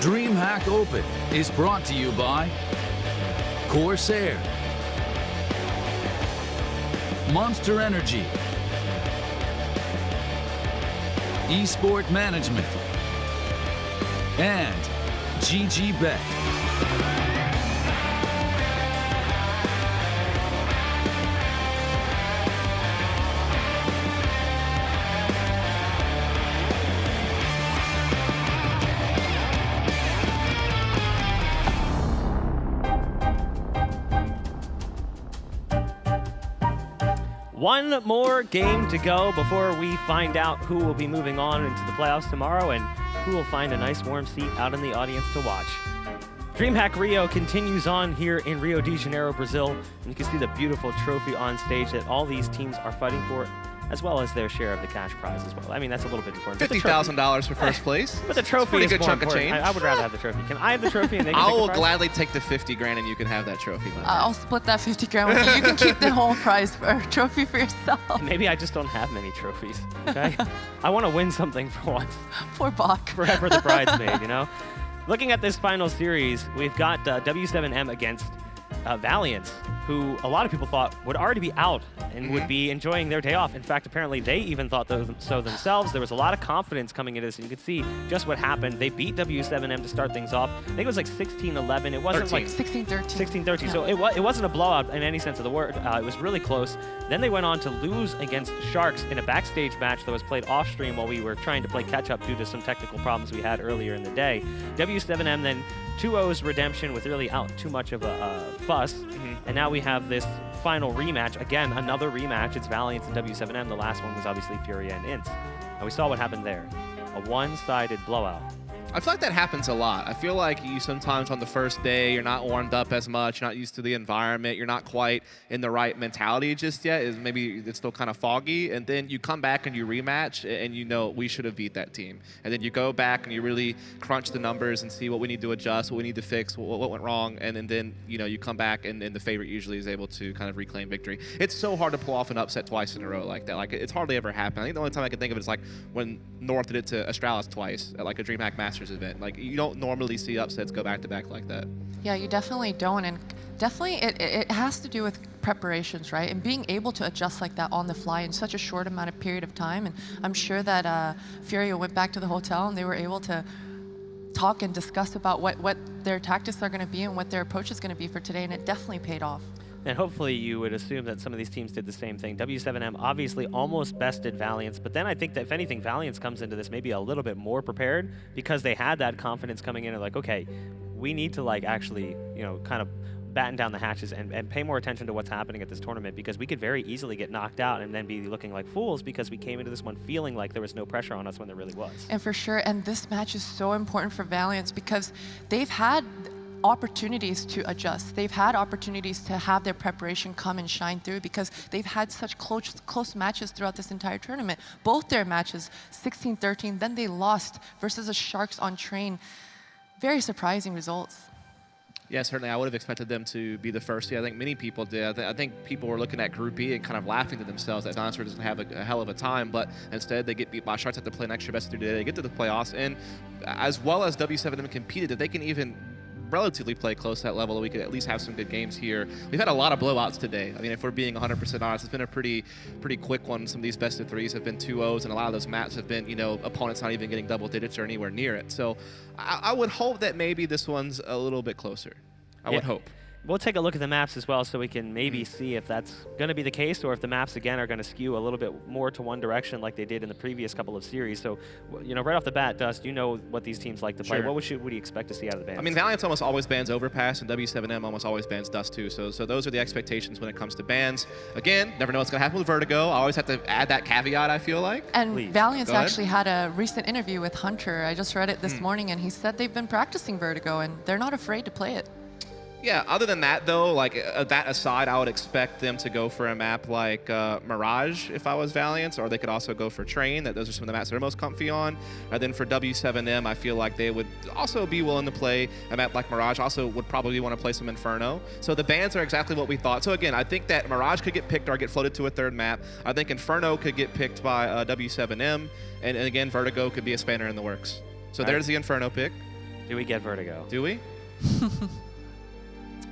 DreamHack Open is brought to you by Corsair, Monster Energy, Esport Management, and GGBet. One more game to go before we find out who will be moving on into the playoffs tomorrow and who will find a nice warm seat out in the audience to watch. DreamHack Rio continues on here in Rio de Janeiro, Brazil. And you can see the beautiful trophy on stage that all these teams are fighting for, as well as their share of the cash prize as well. I mean, that's a little bit important. $50,000 for first place. But the trophy is good more chunk important. of change. I would rather have the trophy. Can I have the trophy and they can I take the will prize? gladly take the 50 grand and you can have that trophy. I'll split that 50 grand with you. You can keep the whole prize or trophy for yourself. Maybe I just don't have many trophies, okay? I want to win something for once. Poor Bach. Forever the bridesmaid, you know? Looking at this final series, we've got W7M against Valiance, who a lot of people thought would already be out and would be enjoying their day off. In fact, apparently they even thought so themselves. There was a lot of confidence coming into this, and you could see just what happened. They beat W7M to start things off. I think it was like 16-11. It wasn't 13. like 16-13. 16-13. Yeah. So it wasn't a blowout in any sense of the word. It was really close. Then they went on to lose against Sharks in a backstage match that was played off stream while we were trying to play catch up due to some technical problems we had earlier in the day. W7M then 2-0's redemption with really out too much of a fuss. And now we have this final rematch. Again, another rematch. It's Valiance and W7M. The last one was obviously Furia and Ints. And we saw what happened there. A one-sided blowout. I feel like that happens a lot. I feel like you sometimes on the first day, you're not warmed up as much, you're not used to the environment, you're not quite in the right mentality just yet. Maybe it's still kind of foggy, and then you come back and you rematch, and you know we should have beat that team. And then you go back and you really crunch the numbers and see what we need to adjust, what we need to fix, what went wrong, and then you know you come back and the favorite usually is able to kind of reclaim victory. It's so hard to pull off an upset twice in a row like that. Like it's hardly ever happened. I think the only time I can think of it is like when North did it to Astralis twice at like a DreamHack Masters event. Like you don't normally see upsets go back to back like that. Yeah, you definitely don't, and definitely it has to do with preparations, right? And being able to adjust like that on the fly in such a short amount of period of time. And I'm sure that Furia went back to the hotel and they were able to talk and discuss about what their tactics are going to be and what their approach is going to be for today, and it definitely paid off. And hopefully you would assume that some of these teams did the same thing. W7M obviously almost bested Valiance, but then I think that if anything, Valiance comes into this maybe a little bit more prepared because they had that confidence coming in and like, okay, we need to like actually, you know, kind of batten down the hatches and pay more attention to what's happening at this tournament because we could very easily get knocked out and then be looking like fools because we came into this one feeling like there was no pressure on us when there really was. And for sure, and this match is so important for Valiance because they've had opportunities to adjust. They've had opportunities to have their preparation come and shine through because they've had such close matches throughout this entire tournament. Both their matches, 16-13, then they lost versus the Sharks on Train. Very surprising results. Yeah, certainly. I would have expected them to be the first. Yeah, I think many people did. I think people were looking at Group E and kind of laughing to themselves that Dinosaur doesn't have a hell of a time, but instead they get beat by Sharks, have to play an extra best of 3 today. They get to the playoffs, and as well as W7M competed, that they can even relatively play close to that level, we could at least have some good games here. We've had a lot of blowouts today. I mean, if we're being 100% honest, it's been a pretty quick one. Some of these best of 3s have been 2-0s, and a lot of those maps have been, you know, opponents not even getting double digits or anywhere near it. So I would hope that maybe this one's a little bit closer. I would hope. We'll take a look at the maps as well so we can maybe see if that's going to be the case or if the maps, again, are going to skew a little bit more to one direction like they did in the previous couple of series. So, you know, right off the bat, Dust, you know what these teams like to play. Sure. What do you expect to see out of the bans? I mean, Valiance almost always bans Overpass, and W7M almost always bans Dust too. So those are the expectations when it comes to bans. Again, never know what's going to happen with Vertigo. I always have to add that caveat, I feel like. And Please. Valiance actually had a recent interview with Hunter. I just read it this morning, and he said they've been practicing Vertigo, and they're not afraid to play it. Yeah, other than that, though, like that aside, I would expect them to go for a map like Mirage if I was Valiance, or they could also go for Train. Those are some of the maps they're most comfy on. And then for W7M, I feel like they would also be willing to play a map like Mirage, also would probably want to play some Inferno. So the bans are exactly what we thought. So again, I think that Mirage could get picked or get floated to a third map. I think Inferno could get picked by W7M. And again, Vertigo could be a spanner in the works. So there's the Inferno pick. Do we get Vertigo? Do we?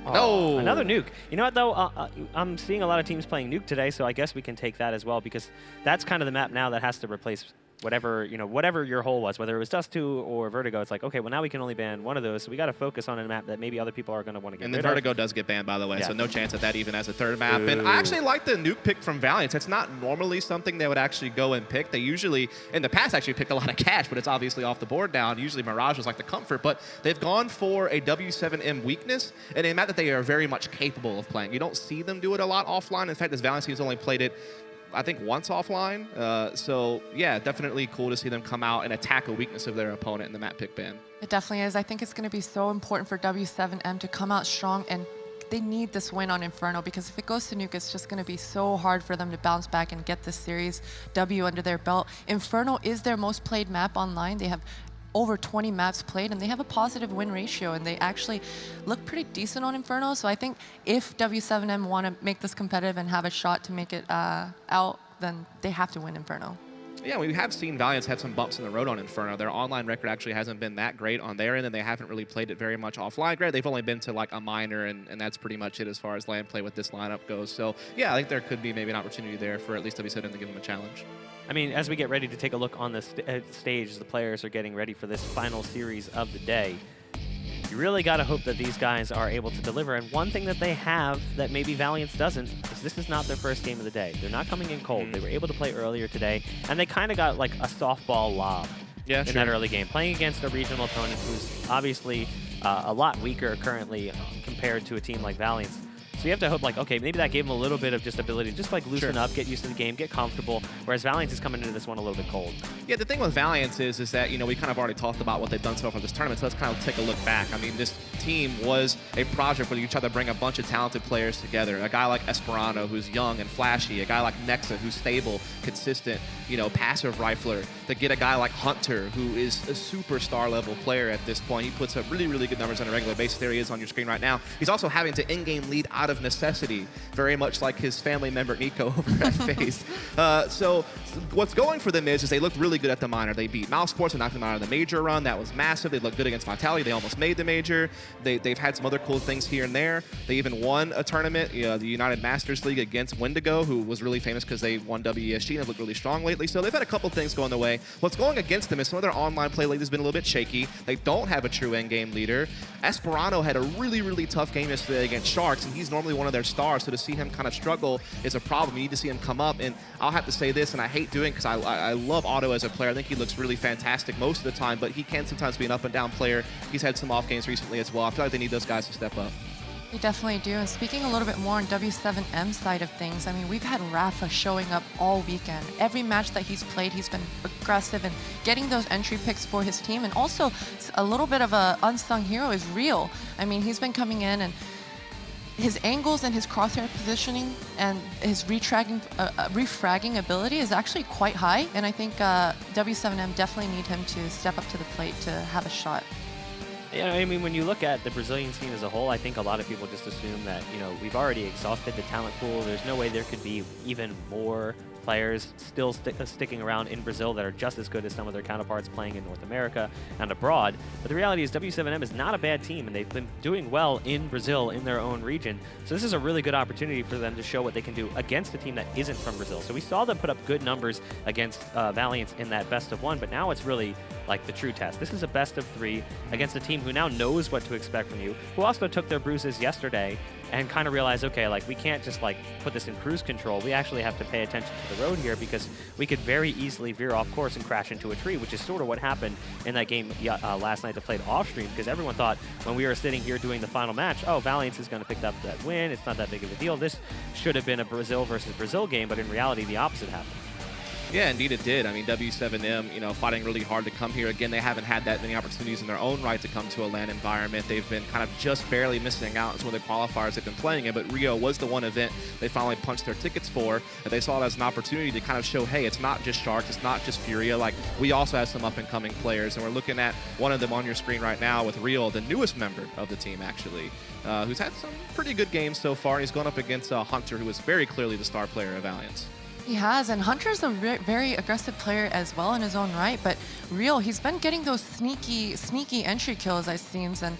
Oh, No! Another nuke. You know what, though? I'm seeing a lot of teams playing nuke today, so I guess we can take that as well, because that's kind of the map now that has to replace whatever, whatever your hole was, whether it was Dust 2 or Vertigo. It's like, okay, well, now we can only ban one of those, so we got to focus on a map that maybe other people are going to want to get And rid then of. Vertigo does get banned, by the way, Yeah. so no chance at that even as a third map. And Ooh. I actually like the nuke pick from Valiance. It's not normally something they would actually go and pick. They usually, in the past, actually picked a lot of cash, but it's obviously off the board now. And usually Mirage was like the comfort, but they've gone for a W7M weakness, and a map that they are very much capable of playing. You don't see them do it a lot offline. In fact, this Valiance team's only played it, I think, once offline. So yeah, definitely cool to see them come out and attack a weakness of their opponent in the map pick ban. It definitely is. I think it's going to be so important for W7M to come out strong, and they need this win on Inferno, because if it goes to nuke, it's just going to be so hard for them to bounce back and get this series W under their belt. Inferno is their most played map online. They have over 20 maps played, and they have a positive win ratio, and they actually look pretty decent on Inferno. So I think if W7M want to make this competitive and have a shot to make it out, then they have to win Inferno. Yeah, we have seen Valiance have some bumps in the road on Inferno. Their online record actually hasn't been that great on their end, and they haven't really played it very much offline. Great, they've only been to like a minor, and that's pretty much it as far as land play with this lineup goes. So yeah, I think there could be maybe an opportunity there for at least W7M to give them a challenge. I mean, as we get ready to take a look on the stage, as the players are getting ready for this final series of the day, you really got to hope that these guys are able to deliver. And one thing that they have that maybe Valiance doesn't is this is not their first game of the day. They're not coming in cold. They were able to play earlier today, and they kind of got like a softball lob in that early game, playing against a regional opponent who's obviously a lot weaker currently compared to a team like Valiance. So you have to hope, like, okay, maybe that gave them a little bit of just ability to just, like, loosen up, get used to the game, get comfortable, whereas Valiance is coming into this one a little bit cold. Yeah, the thing with Valiance is that, we kind of already talked about what they've done so far this tournament, so let's kind of take a look back. I mean, this team was a project where you try to bring a bunch of talented players together. A guy like Esperanto, who's young and flashy. A guy like Nexa, who's stable, consistent, passive rifler. To get a guy like Hunter, who is a superstar-level player at this point. He puts up really, really good numbers on a regular basis. There he is on your screen right now. He's also having to in-game lead out of necessity, very much like his family member Nico over at FaZe. So what's going for them is they looked really good at the minor. They beat Mouse Sports and knocked them out of the major run. That was massive. They looked good against Vitality. They almost made the major. They've had some other cool things here and there. They even won a tournament, the United Masters League against Wendigo, who was really famous because they won WESG and have looked really strong lately. So they've had a couple things going their way. What's going against them is some of their online play lately has been a little bit shaky. They don't have a true end-game leader. Esperanto had a really, really tough game yesterday against Sharks, and he's normally one of their stars, so to see him kind of struggle is a problem. You need to see him come up, and I'll have to say this, and I hate doing it because I love Otto as a player. I think he looks really fantastic most of the time, but he can sometimes be an up-and-down player. He's had some off games recently as well. I feel like they need those guys to step up. They definitely do. And speaking a little bit more on W7M side of things, I mean, we've had Rafa showing up all weekend. Every match that he's played, he's been aggressive and getting those entry picks for his team. And also, a little bit of an unsung hero is Real. I mean, he's been coming in, and his angles and his crosshair positioning and his refragging ability is actually quite high. And I think W7M definitely need him to step up to the plate to have a shot. Yeah, I mean, when you look at the Brazilian scene as a whole, I think a lot of people just assume that, we've already exhausted the talent pool. There's no way there could be even more players still sticking around in Brazil that are just as good as some of their counterparts playing in North America and abroad. But the reality is W7M is not a bad team, and they've been doing well in Brazil in their own region. So this is a really good opportunity for them to show what they can do against a team that isn't from Brazil. So we saw them put up good numbers against Valiance in that best of one, but now it's really like the true test. This is a best of 3 against a team who now knows what to expect from you, who also took their bruises yesterday and kind of realized, okay, like, we can't just put this in cruise control. We actually have to pay attention to the road here, because we could very easily veer off course and crash into a tree, which is sort of what happened in that game last night that played off stream, because everyone thought when we were sitting here doing the final match, oh, Valiance is going to pick up that win. It's not that big of a deal. This should have been a Brazil versus Brazil game, but in reality, the opposite happened. Yeah, indeed it did. I mean, W7M, fighting really hard to come here. Again, they haven't had that many opportunities in their own right to come to a LAN environment. They've been kind of just barely missing out on some of the qualifiers they've been playing in, but Rio was the one event they finally punched their tickets for, and they saw it as an opportunity to kind of show, hey, it's not just Sharks, it's not just Furia. Like, we also have some up-and-coming players, and we're looking at one of them on your screen right now with Rio, the newest member of the team, actually, who's had some pretty good games so far. He's going up against Hunter, who is very clearly the star player of Valiance. He has, and Hunter's a very aggressive player as well in his own right, but Real, he's been getting those sneaky entry kills, it seems, and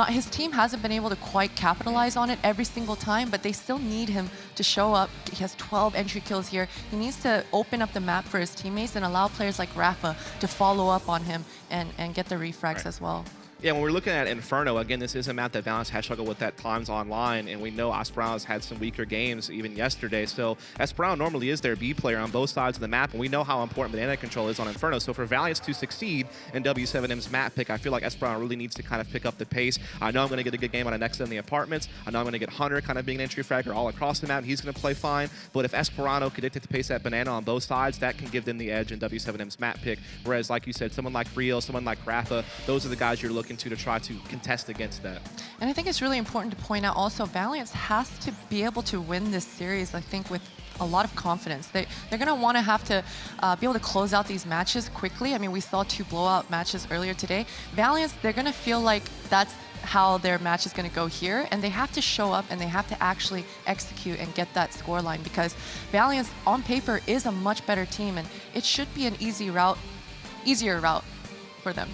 his team hasn't been able to quite capitalize on it every single time, but they still need him to show up. He has 12 entry kills here. He needs to open up the map for his teammates and allow players like Rafa to follow up on him and get the refrags as well. Yeah, when we're looking at Inferno, again, this is a map that Valiance has struggled with at times online, and we know Esperanto's had some weaker games even yesterday. So Esperanto normally is their B player on both sides of the map, and we know how important banana control is on Inferno. So for Valiance to succeed in W7M's map pick, I feel like Esperanto really needs to kind of pick up the pace. I know I'm going to get a good game on a Nexa in the apartments. I know I'm going to get Hunter kind of being an entry fragger all across the map, and he's going to play fine. But if Esperanto could dictate the pace at banana on both sides, that can give them the edge in W7M's map pick. Whereas, like you said, someone like Rio, someone like Rafa, those are the guys you're looking to try to contest against that. And I think it's really important to point out also, Valiance has to be able to win this series, I think, with a lot of confidence. They're going to want to have to be able to close out these matches quickly. I mean, we saw 2 blowout matches earlier today. Valiance, they're going to feel like that's how their match is going to go here, and they have to show up and they have to actually execute and get that scoreline, because Valiance on paper is a much better team, and it should be an easier route for them.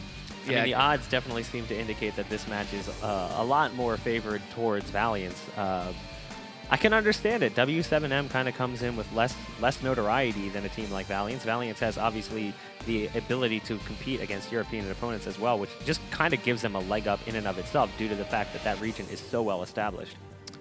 I mean, the odds definitely seem to indicate that this match is a lot more favored towards Valiance. I can understand it. W7M kind of comes in with less notoriety than a team like Valiance. Valiance has obviously the ability to compete against European opponents as well, which just kind of gives them a leg up in and of itself due to the fact that that region is so well established.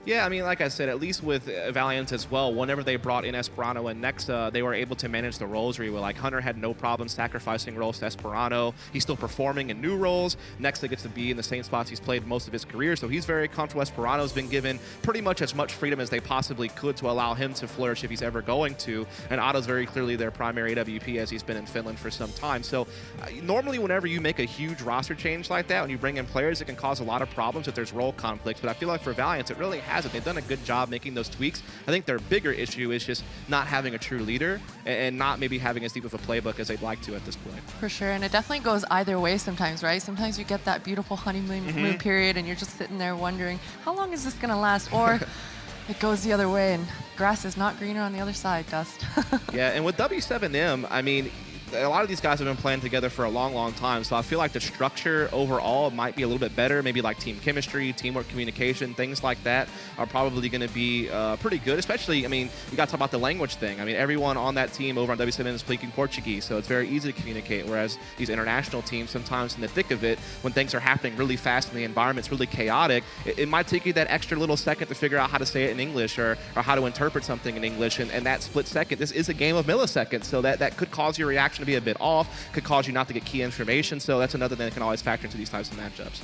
Yeah, I mean, like I said, at least with Valiant as well, whenever they brought in Esperanto and Nexa, they were able to manage the roles really well. Like, Hunter had no problem sacrificing roles to Esperanto. He's still performing in new roles. Nexa gets to be in the same spots he's played most of his career, so he's very comfortable. Esperanto's been given pretty much as much freedom as they possibly could to allow him to flourish if he's ever going to. And Otto's very clearly their primary AWP, as he's been in Finland for some time. So normally whenever you make a huge roster change like that, when you bring in players, it can cause a lot of problems if there's role conflicts. But I feel like for Valiant, it really hasn't. They've done a good job making those tweaks. I think their bigger issue is just not having a true leader and not maybe having as deep of a playbook as they'd like to at this point. For sure, and it definitely goes either way sometimes, right? Sometimes you get that beautiful honeymoon period and you're just sitting there wondering, how long is this going to last? Or it goes the other way and grass is not greener on the other side, Dust. Yeah, and with W7M, I mean, a lot of these guys have been playing together for a long time, so I feel like the structure overall might be a little bit better. Maybe like team chemistry, teamwork, communication, things like that are probably going to be pretty good, especially, I mean, you got to talk about the language thing. I mean, everyone on that team over on W7M is speaking Portuguese, so it's very easy to communicate, whereas these international teams, sometimes in the thick of it, when things are happening really fast and the environment's really chaotic, it might take you that extra little second to figure out how to say it in English or how to interpret something in English, and that split second, this is a game of milliseconds, so that could cause your reaction to be a bit off, could cause you not to get key information, so that's another thing that can always factor into these types of matchups.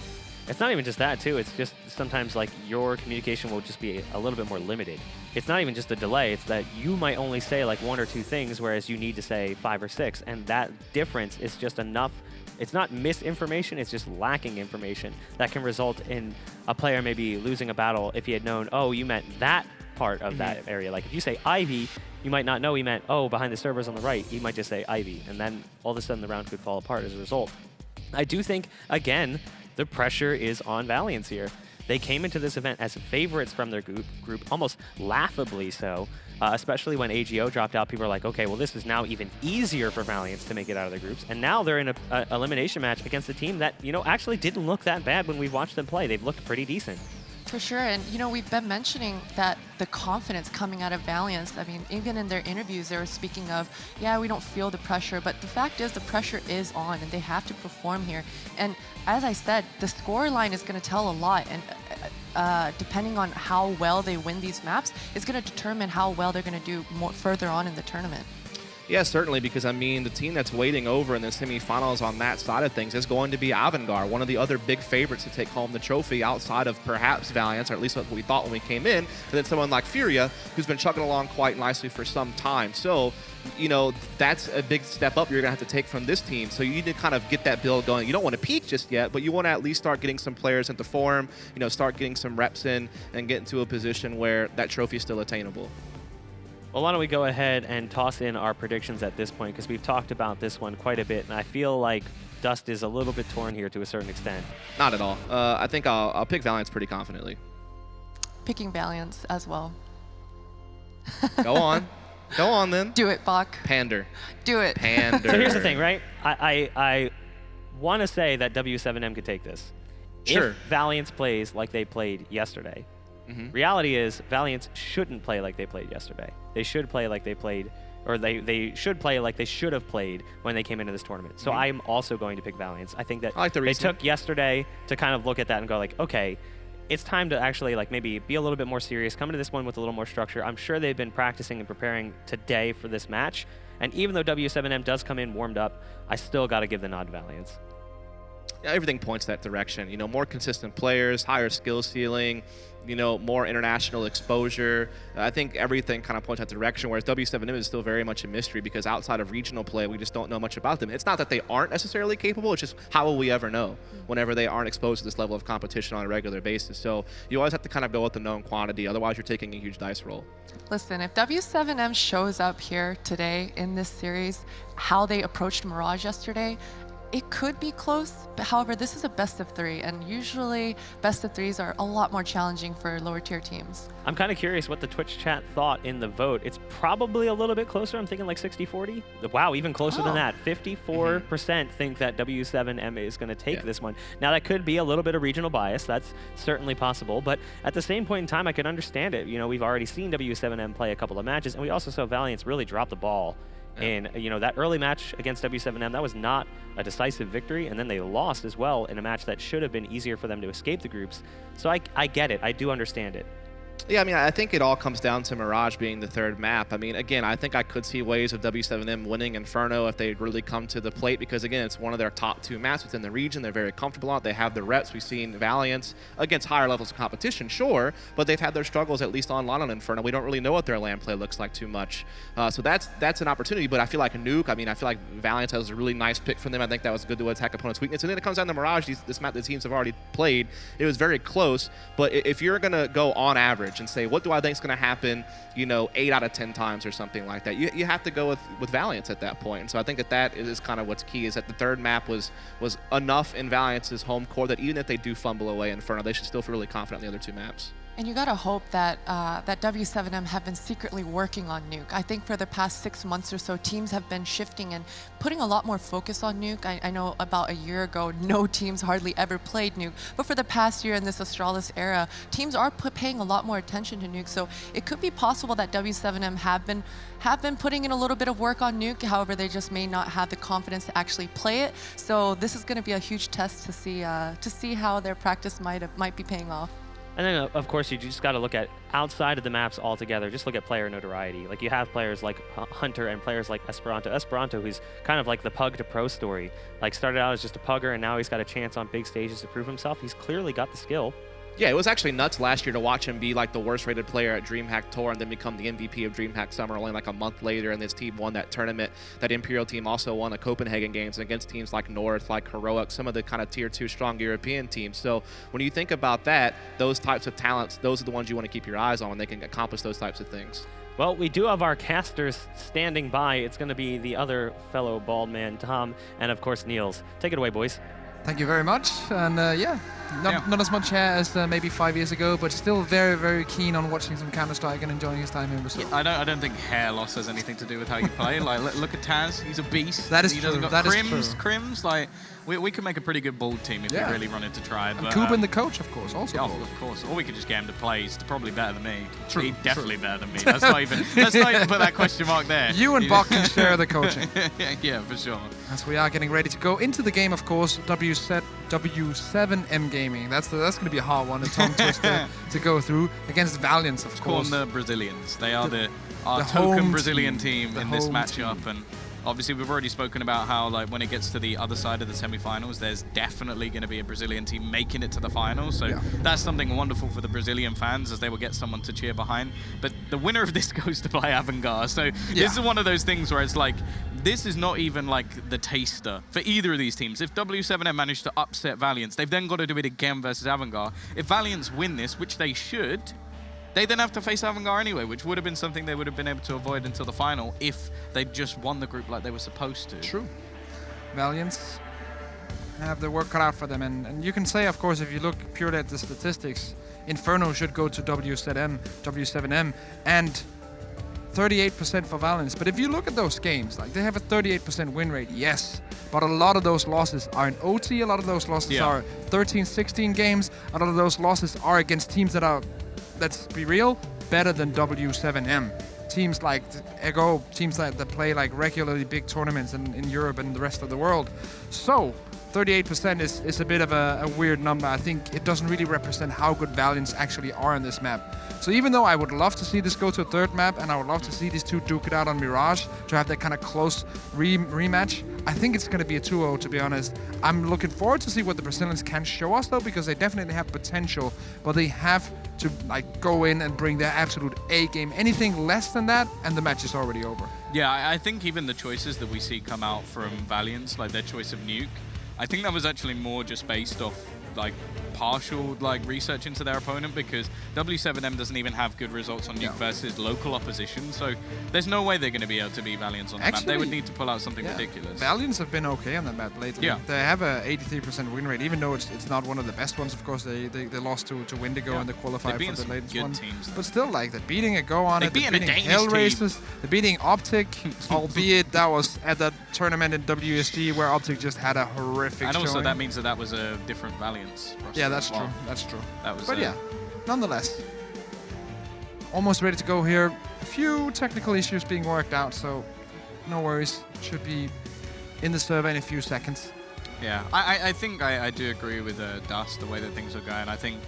It's not even just that, too. It's just sometimes, like, your communication will just be a little bit more limited. It's not even just a delay. It's that you might only say, like, 1 or 2 things, whereas you need to say 5 or 6, and that difference is just enough. It's not misinformation, it's just lacking information that can result in a player maybe losing a battle if he had known, oh, you meant that part of that area. Like, if you say Ivy, you might not know he meant, oh, behind the servers on the right. He might just say Ivy, and then all of a sudden the round could fall apart as a result. I do think, again, the pressure is on Valiance here. They came into this event as favorites from their group, almost laughably so, especially when AGO dropped out. People are like, okay, well, this is now even easier for Valiance to make it out of their groups. And now they're in an elimination match against a team that, you know, actually didn't look that bad when we've watched them play. They've looked pretty decent. For sure, and you know, we've been mentioning that the confidence coming out of Valiance, I mean, even in their interviews, they were speaking of, yeah, we don't feel the pressure, but the fact is the pressure is on and they have to perform here. And as I said, the score line is going to tell a lot, and depending on how well they win these maps, it's going to determine how well they're going to do more further on in the tournament. Yeah, certainly, because, I mean, the team that's waiting over in the semifinals on that side of things is going to be Avangar, one of the other big favorites to take home the trophy outside of perhaps Valiance, or at least what we thought when we came in, and then someone like Furia, who's been chugging along quite nicely for some time. So, you know, that's a big step up you're going to have to take from this team. So you need to kind of get that build going. You don't want to peak just yet, but you want to at least start getting some players into form, you know, start getting some reps in and get into a position where that trophy is still attainable. Well, why don't we go ahead and toss in our predictions at this point, because we've talked about this one quite a bit, and I feel like Dust is a little bit torn here to a certain extent. Not at all. I think I'll pick Valiance pretty confidently. Picking Valiance as well. Go on. Go on then. Do it, Bach. Pander. Do it. Pander. So here's the thing, right? I want to say that W7M could take this. Sure. If Valiance plays like they played yesterday. Reality is, Valiance shouldn't play like they played yesterday. They should play like they played, or they should play like they should have played when they came into this tournament. So I'm also going to pick Valiance. I think that I like the they reasoning. took yesterday to kind of look at that and go like, okay, it's time to actually like maybe be a little bit more serious, come into this one with a little more structure. I'm sure they've been practicing and preparing today for this match. And even though W7M does come in warmed up, I still got to give the nod to Valiance. Everything points that direction. You know, more consistent players, higher skill ceiling, you know, more international exposure. I think everything kind of points that direction, whereas W7M is still very much a mystery because outside of regional play, we just don't know much about them. It's not that they aren't necessarily capable, it's just how will we ever know whenever they aren't exposed to this level of competition on a regular basis. So you always have to kind of go with the known quantity, otherwise you're taking a huge dice roll. Listen, if W7M shows up here today in this series, how they approached Mirage yesterday, it could be close, but however, this is a best of 3, and usually best of 3s are a lot more challenging for lower tier teams. I'm kind of curious what the Twitch chat thought in the vote. It's probably a little bit closer. I'm thinking like 60-40. Wow, even closer than that. 54% think that W7M is going to take this one. Now, that could be a little bit of regional bias. That's certainly possible. But at the same point in time, I could understand it. You know, we've already seen W7M play a couple of matches, and we also saw Valiance really drop the ball. And, you know, that early match against W7M, that was not a decisive victory, and then they lost as well in a match that should have been easier for them to escape the groups. So I get it. I do understand it. Yeah, I mean, I think it all comes down to Mirage being the third map. I mean, again, I think I could see ways of W7M winning Inferno if they really come to the plate because, again, it's one of their top 2 maps within the region. They're very comfortable on it. They have the reps. We've seen Valiance against higher levels of competition, sure, but they've had their struggles at least online on Inferno. We don't really know what their land play looks like too much. So that's an opportunity, but I feel like Nuke, I mean, I feel like Valiance has a really nice pick from them. I think that was good to attack opponent's weakness. And then it comes down to Mirage, this map the teams have already played. It was very close, but if you're going to go on average and say, what do I think is going to happen, you know, 8 out of 10 times or something like that. You have to go with Valiance at that point. And so I think that is kind of what's key, is that the third map was enough in Valiance's home core that even if they do fumble away Inferno, they should still feel really confident in the other 2 maps. And you gotta hope that that W7M have been secretly working on Nuke. I think for the past 6 months or so, teams have been shifting and putting a lot more focus on Nuke. I know about a year ago, no teams hardly ever played Nuke, but for the past year in this Astralis era, teams are paying a lot more attention to Nuke. So it could be possible that W7M have been putting in a little bit of work on Nuke. However, they just may not have the confidence to actually play it. So this is going to be a huge test to see how their practice might be paying off. And then, of course, you just got to look at outside of the maps altogether. Just look at player notoriety. Like, you have players like Hunter and players like Esperanto. Esperanto, who's kind of like the pug to pro story. Like, started out as just a pugger, and now he's got a chance on big stages to prove himself. He's clearly got the skill. Yeah, it was actually nuts last year to watch him be like the worst rated player at DreamHack Tour and then become the MVP of DreamHack Summer only like a month later, and his team won that tournament. That Imperial team also won the Copenhagen Games against teams like North, like Heroic, some of the kind of tier 2 strong European teams. So when you think about that, those types of talents, those are the ones you want to keep your eyes on when they can accomplish those types of things. Well, we do have our casters standing by. It's going to be the other fellow bald man, Tom, and of course, Niels. Take it away, boys. Thank you very much. And not as much hair as maybe 5 years ago, but still very, very keen on watching some Counter-Strike and enjoying his time in Brazil. Yeah, I don't think hair loss has anything to do with how you play. Like, look at Taz. He's a beast. That is he true. Got That crims, is true. Crims. Like, we could make a pretty good bald team if we really wanted to try. And But, Kuben, the coach, of course, also. Yeah, bald. of course. Or we could just get him to play. He's probably better than me. True, He's definitely better than me. Let's not even put that question mark there. You and Bach can share the coaching. Yeah, for sure. As we are getting ready to go into the game, of course, W7M Gaming. That's going to be a hard one, a tongue twister to go through against Valiance, of Call course. them the Brazilians. They are our the home token Brazilian team. team in this matchup. And obviously, we've already spoken about how, like, when it gets to the other side of the semifinals, there's definitely going to be a Brazilian team making it to the finals. So that's something wonderful for the Brazilian fans, as they will get someone to cheer behind. But the winner of this goes to play Avangard. So this is one of those things where it's like, this is not even like the taster for either of these teams. If W7M managed to upset Valiance, they've then got to do it again versus Avangard. If Valiance win this, which they should, they then have to face Avangard anyway, which would have been something they would have been able to avoid until the final if they'd just won the group like they were supposed to. True. Valiance have their work cut out for them. And you can say, of course, if you look purely at the statistics, Inferno should go to W7M, and 38% for Valiance. But if you look at those games, like they have a 38% win rate, yes. But a lot of those losses are in OT, a lot of those losses are 13-16 games, a lot of those losses are against teams that are, let's be real, better than W7M. Teams like Ego, teams that play like regularly big tournaments in Europe and the rest of the world. So 38% is a bit of a weird number. I think it doesn't really represent how good Valiants actually are on this map. So even though I would love to see this go to a third map, and I would love to see these two duke it out on Mirage to have that kind of close rematch, I think it's going to be a 2-0, to be honest. I'm looking forward to see what the Brazilians can show us, though, because they definitely have potential, but they have to like go in and bring their absolute A game. Anything less than that, and the match is already over. Yeah, I think even the choices that we see come out from Valiance, like their choice of nuke, I think that was actually more just based off like partial like research into their opponent, because W7M doesn't even have good results on nuke versus local opposition, so there's no way they're going to be able to beat Valiance on the map. They would need to pull out something ridiculous. Valiants have been okay on that map lately. Yeah. They have a 83% win rate, even though it's not one of the best ones. Of course, they lost to Wendigo in the qualifier for the latest one. Teams. But still, like they're beating a Go on it, they're beating Hellraisers, they're beating Optic, albeit that was at that tournament in WSG where Optic just had a horrific and also showing. That means that was a different Valiance roster. Yeah, that's true. That's true. That was, but yeah, nonetheless, almost ready to go here. A few technical issues being worked out, so no worries. Should be in the server in a few seconds. Yeah, I think I do agree with Dust, the way that things are going. I think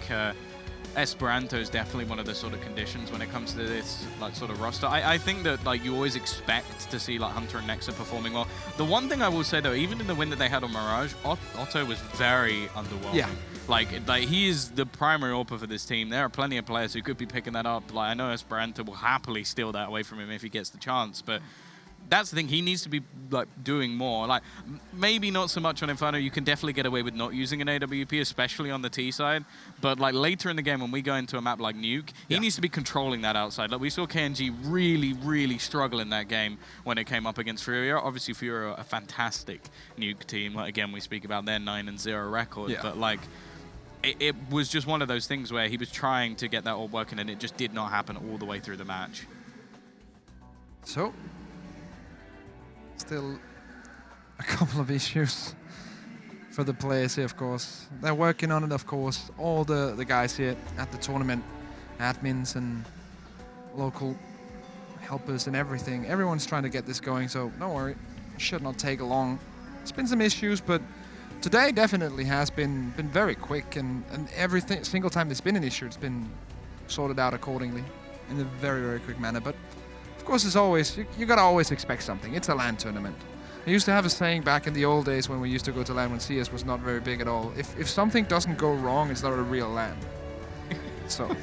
Esperanto is definitely one of the sort of conditions when it comes to this like sort of roster. I think that like you always expect to see like Hunter and Nexa performing well. The one thing I will say though, even in the win that they had on Mirage, Otto was very underwhelming. Yeah. Like he is the primary AWPer for this team. There are plenty of players who could be picking that up. Like I know Esperanto will happily steal that away from him if he gets the chance, but that's the thing. He needs to be like doing more. Like maybe not so much on Inferno. You can definitely get away with not using an AWP, especially on the T side. But like later in the game when we go into a map like Nuke, he needs to be controlling that outside. Like we saw KNG really struggle in that game when it came up against Furia. Obviously Furia are a fantastic Nuke team. Like again, we speak about their 9-0 record, but like it was just one of those things where he was trying to get that all working and it just did not happen all the way through the match. So still a couple of issues for the players here, of course. They're working on it, of course. All the guys here at the tournament, admins and local helpers and everything. Everyone's trying to get this going, so don't worry. It should not take long. There's been some issues, but today definitely has been very quick, and everything, single time there's been an issue, it's been sorted out accordingly in a very quick manner. But of course, as always, you gotta always expect something. It's a LAN tournament. I used to have a saying back in the old days when we used to go to LAN when CS was not very big at all. If something doesn't go wrong, it's not a real LAN. So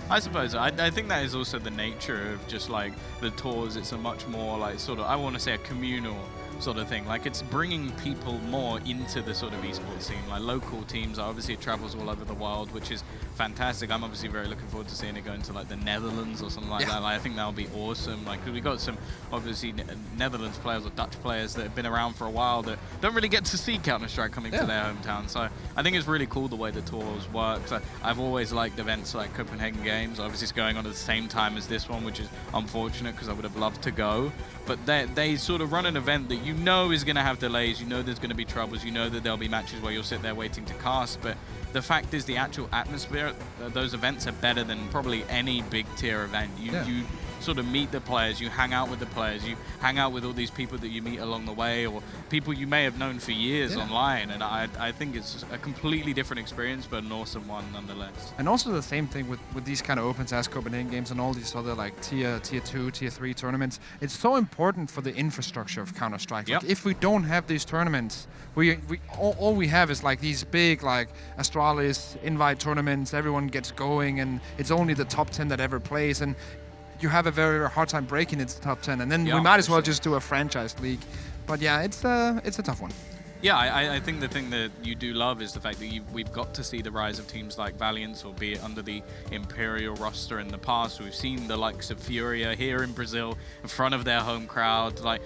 I suppose. I think that is also the nature of just like the tours. It's a much more like sort of, I want to say a communal sort of thing. Like it's bringing people more into the sort of esports scene. Like local teams, obviously it travels all over the world, which is fantastic. I'm obviously very looking forward to seeing it go into like the Netherlands or something like that. Like, I think that would be awesome. Like we got some obviously Netherlands players or Dutch players that have been around for a while that don't really get to see Counter-Strike coming to their hometown. So I think it's really cool the way the tours work. So I've always liked events like Copenhagen Games. Obviously it's going on at the same time as this one, which is unfortunate because I would have loved to go. But they sort of run an event that you know is going to have delays, you know there's going to be troubles, you know that there'll be matches where you'll sit there waiting to cast, but the fact is the actual atmosphere, those events are better than probably any big tier event. You sort of meet the players, you hang out with the players, you hang out with all these people that you meet along the way, or people you may have known for years online, and I think it's a completely different experience, but an awesome one nonetheless. And also the same thing with these kind of opens as Copenhagen Games and all these other like tier 2, tier 3 tournaments. It's so important for the infrastructure of Counter-Strike. Like if we don't have these tournaments, all we have is like these big like Astralis invite tournaments, everyone gets going, and it's only the top 10 that ever plays, and you have a very hard time breaking its top 10, and then we might as well just do a franchise league. But yeah, it's a tough one. Yeah, I think the thing that you do love is the fact that we've got to see the rise of teams like Valiance, albeit under the Imperial roster in the past. We've seen the likes of Furia here in Brazil in front of their home crowd. Like,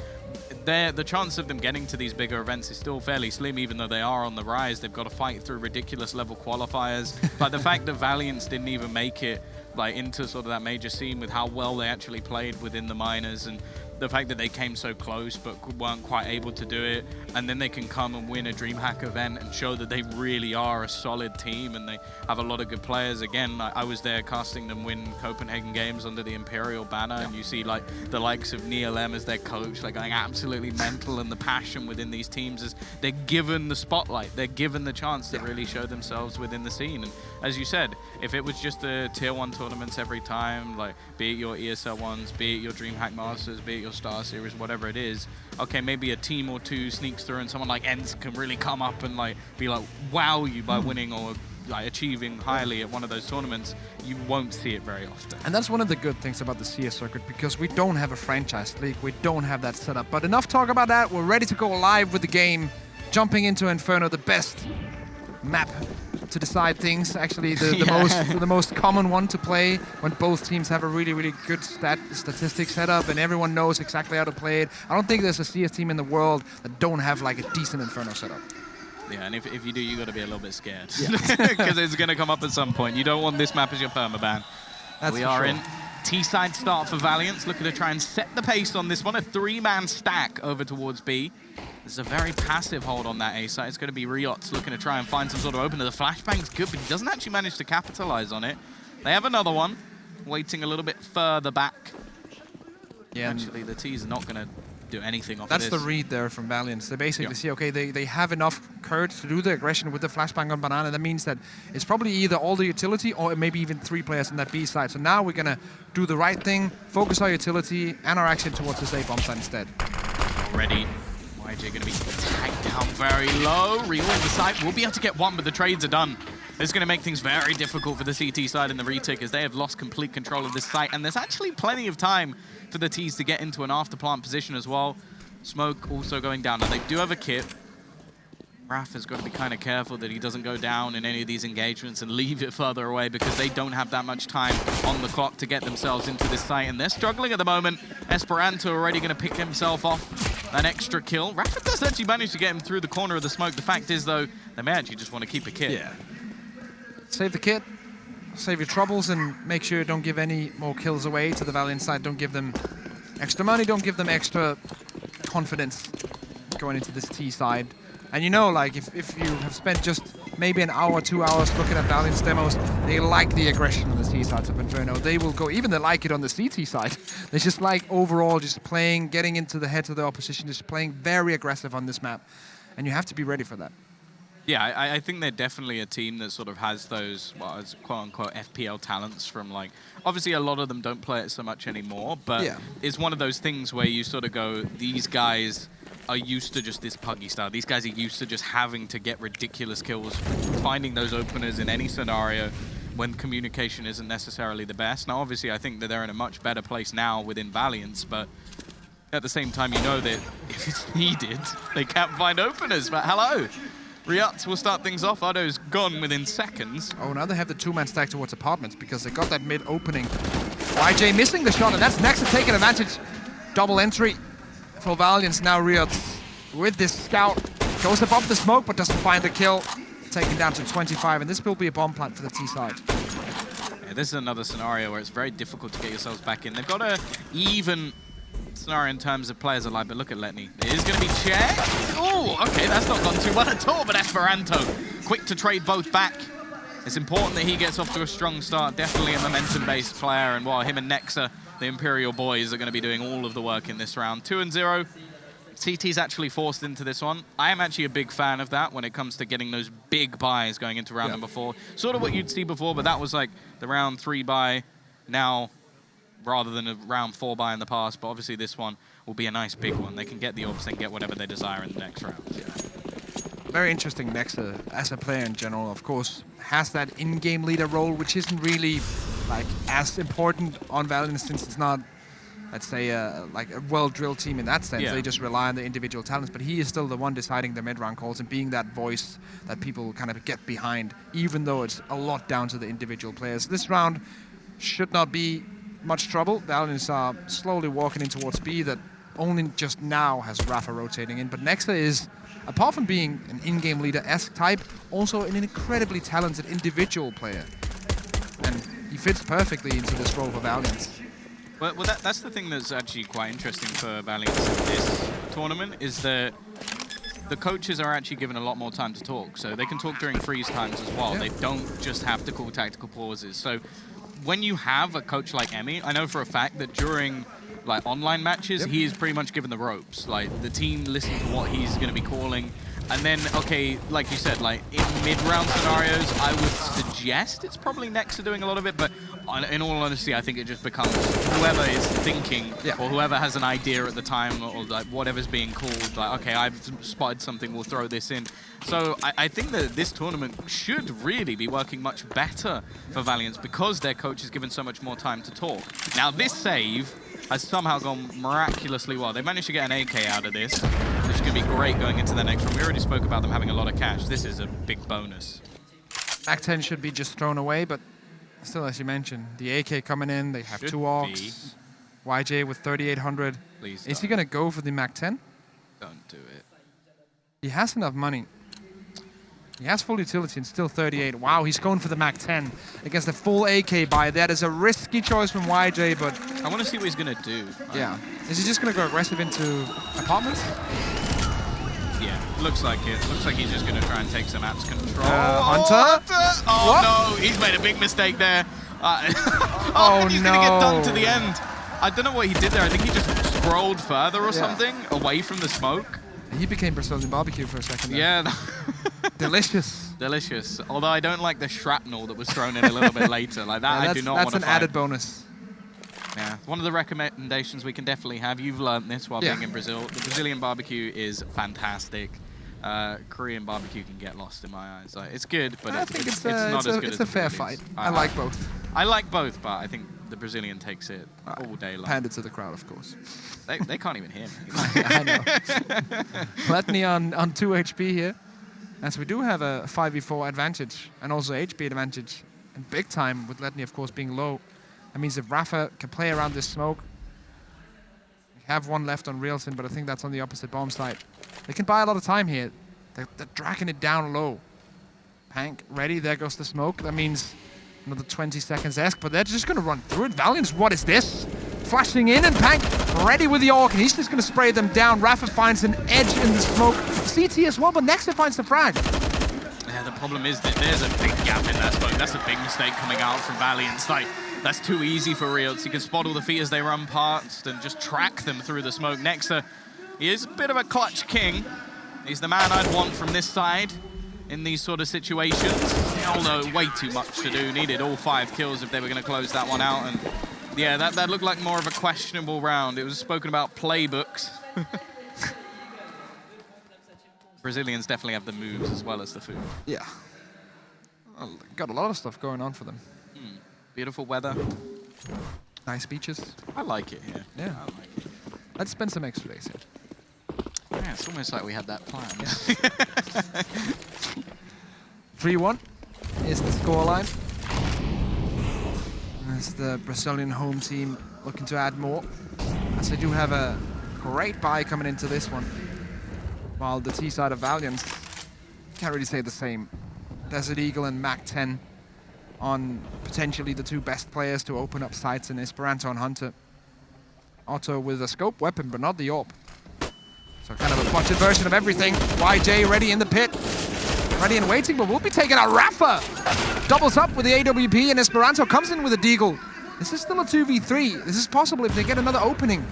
the chance of them getting to these bigger events is still fairly slim, even though they are on the rise. They've got to fight through ridiculous level qualifiers. Like the fact that Valiance didn't even make it like into sort of that major scene with how well they actually played within the minors, and the fact that they came so close but weren't quite able to do it, and then they can come and win a DreamHack event and show that they really are a solid team and they have a lot of good players. Again, I was there casting them win Copenhagen Games under the Imperial banner, and you see like the likes of Neil M as their coach, like going absolutely mental, and the passion within these teams is they're given the spotlight, they're given the chance to really show themselves within the scene. And as you said, if it was just the tier 1 tournaments every time, like be it your ESL ones, be it your DreamHack Masters, be it your Star Series, whatever it is, okay, maybe a team or two sneaks through and someone like Ents can really come up and like be like wow you by winning or like achieving highly at one of those tournaments. You won't see it very often. And that's one of the good things about the CS circuit, because we don't have a franchise league, we don't have that set up. But enough talk about that, we're ready to go live with the game, jumping into Inferno, the best map to decide things, actually the most common one to play when both teams have a really good statistic setup and everyone knows exactly how to play it. I don't think there's a CS team in the world that don't have like a decent Inferno setup. Yeah, and if you do, you got to be a little bit scared, because it's going to come up at some point. You don't want this map as your permaban. We are in T-side start for Valiance, looking to try and set the pace on this one. A 3-man stack over towards B. This is a very passive hold on that A side. It's going to be Riot's looking to try and find some sort of opener. The flashbang's good, but he doesn't actually manage to capitalize on it. They have another one, waiting a little bit further back. Yeah, actually, the T's are not going to do anything off of this. That's the read there from Valiance. They basically see, okay, they have enough courage to do the aggression with the flashbang on Banana. That means that it's probably either all the utility or maybe even 3 players on that B side. So now we're going to do the right thing, focus our utility and our action towards this A bomb side instead. Already, YJ going to be tagged down very low. Real in the side will be able to get one, but the trades are done. This is going to make things very difficult for the CT side and the retake, as they have lost complete control of this site. And there's actually plenty of time for the T's to get into an after plant position as well. Smoke also going down. Now they do have a kit. Raph has got to be kind of careful that he doesn't go down in any of these engagements and leave it further away, because they don't have that much time on the clock to get themselves into this site. And they're struggling at the moment. Esperanto already going to pick himself off an extra kill. Raph does actually manage to get him through the corner of the smoke. The fact is, though, they may actually just want to keep a kit. Yeah. Save the kit, save your troubles, and make sure you don't give any more kills away to the Valiant side. Don't give them extra money, don't give them extra confidence going into this T side. And you know, like, if you have spent just maybe an hour, 2 hours looking at Valiant's demos, they like the aggression on the T side of Inferno. They will go, even they like it on the CT side. They just like overall just playing, getting into the heads of the opposition, just playing very aggressive on this map. And you have to be ready for that. Yeah, I think they're definitely a team that sort of has those, well, as quote-unquote FPL talents from, like, obviously a lot of them don't play it so much anymore, but it's one of those things where you sort of go, these guys are used to just this puggy style. These guys are used to just having to get ridiculous kills, finding those openers in any scenario when communication isn't necessarily the best. Now, obviously, I think that they're in a much better place now within Valiance, but at the same time, you know that if it's needed, they can't find openers. But hello. Riot will start things off. Otto's gone within seconds. Oh, now they have the 2-man stack towards apartments because they got that mid opening. YJ missing the shot, and that's Nexa taking advantage. Double entry for Valiance. Now Riot with this scout goes above the smoke but doesn't find the kill. Taken down to 25, and this will be a bomb plant for the T side. Yeah, this is another scenario where it's very difficult to get yourselves back in. They've got a even scenario in terms of players alive, but look at Letney. It is going to be checked. Oh, okay, that's not gone too well at all, but Esperanto, quick to trade both back. It's important that he gets off to a strong start. Definitely a momentum-based player, and while him and Nexa, the Imperial boys, are going to be doing all of the work in this round. 2-0. CT's actually forced into this one. I am actually a big fan of that when it comes to getting those big buys going into round number 4. Sort of what you'd see before, but that was like the round 3 buy now, rather than a round 4 buy in the past. But obviously this one will be a nice big one. They can get the orbs and get whatever they desire in the next round. Very interesting Nexa as a player in general, of course, has that in-game leader role, which isn't really like as important on Valiance since it's not, let's say, like a well-drilled team in that sense. They just rely on the individual talents, but he is still the one deciding the mid-round calls and being that voice that people kind of get behind, even though it's a lot down to the individual players. This round should not be much trouble. Valiance are slowly walking in towards B that only just now has Rafa rotating in, but Nexa is, apart from being an in-game leader-esque type, also an incredibly talented individual player. And he fits perfectly into this role for Valiance. Well, that's the thing that's actually quite interesting for Valiance in this tournament, is that the coaches are actually given a lot more time to talk. So they can talk during freeze times as well. They don't just have to call tactical pauses. So when you have a coach like Emmy, I know for a fact that during like online matches, he is pretty much given the ropes. Like the team listen to what he's going to be calling. And then, okay, like you said, like in mid-round scenarios, I would suggest it's probably next to doing a lot of it. But in all honesty, I think it just becomes whoever is thinking or whoever has an idea at the time or like whatever's being called, like, okay, I've spotted something, we'll throw this in. So I think that this tournament should really be working much better for Valiance because their coach is given so much more time to talk. Now, this save has somehow gone miraculously well. They managed to get an AK out of this, which is going to be great going into the next one. We already spoke about them having a lot of cash. This is a big bonus. Back 10 should be just thrown away, but still, as you mentioned, the AK coming in, they have 2 AUX. YJ with 3,800. Please Is he going to go for the Mac 10? Don't do it. He has enough money. He has full utility and still 38. Wow, he's going for the Mac 10 against the full AK buy. That is a risky choice from YJ, but... I want to see what he's going to do. Yeah. Is he just going to go aggressive into apartments? Yeah, looks like it. Looks like he's just going to try and take some apps control. Hunter? Oh, no, he's made a big mistake there. And he's going to get done to the end. I don't know what he did there. I think he just scrolled further or something away from the smoke. He became Brazilian barbecue for a second there. Yeah. Delicious. Delicious. Although I don't like the shrapnel that was thrown in a little bit later. Like that, I do not want to That's an added bonus. Yeah, one of the recommendations we can definitely have. You've learned this while being in Brazil. The Brazilian barbecue is fantastic. Korean barbecue can get lost in my eyes. Like, it's good, but it's not as good as it's a fair fight. I like both. I like both, but I think the Brazilian takes it all day long. Hand it to the crowd, of course. They can't even hear me. I know. Letney on 2 HP here. As we do have a 5v4 advantage and also HP advantage. And big time with Letney, of course, being low. That means if Rafa can play around this smoke, we have one left on Realson, but I think that's on the opposite bomb site. They can buy a lot of time here. They're dragging it down low. Pank ready, there goes the smoke. That means another 20 seconds esque, but they're just going to run through it. Valiance, what is this? Flashing in, and Pank ready with the AUG, and he's just going to spray them down. Rafa finds an edge in the smoke. CT as well, but Nexter finds the frag. Yeah, the problem is that there's a big gap in that smoke. That's a big mistake coming out from Valiance. Like, that's too easy for Riotz. He can spot all the feet as they run past and just track them through the smoke. Nexter, he is a bit of a clutch king. He's the man I'd want from this side in these sort of situations. Although way too much to do. Needed all 5 kills if they were going to close that one out. And yeah, that looked like more of a questionable round. It was spoken about playbooks. Brazilians definitely have the moves as well as the food. Yeah. Well, got a lot of stuff going on for them. Beautiful weather. Nice beaches. I like it here. Yeah. I like it. Let's spend some extra days here. Yeah, it's almost like we had that plan. 3-1 is the scoreline. As the Brazilian home team looking to add more. As they do have a great buy coming into this one. While the T side of Valiance can't really say the same. Desert Eagle and Mac 10 on potentially the 2 best players to open up sites in Esperanto and Hunter. Otto with a scope weapon, but not the AWP. So kind of a botched version of everything. YJ ready in the pit. Ready and waiting, but we'll be taking out Rafa. Doubles up with the AWP, and Esperanto comes in with a deagle. This is still a 2v3. This is possible if they get another opening.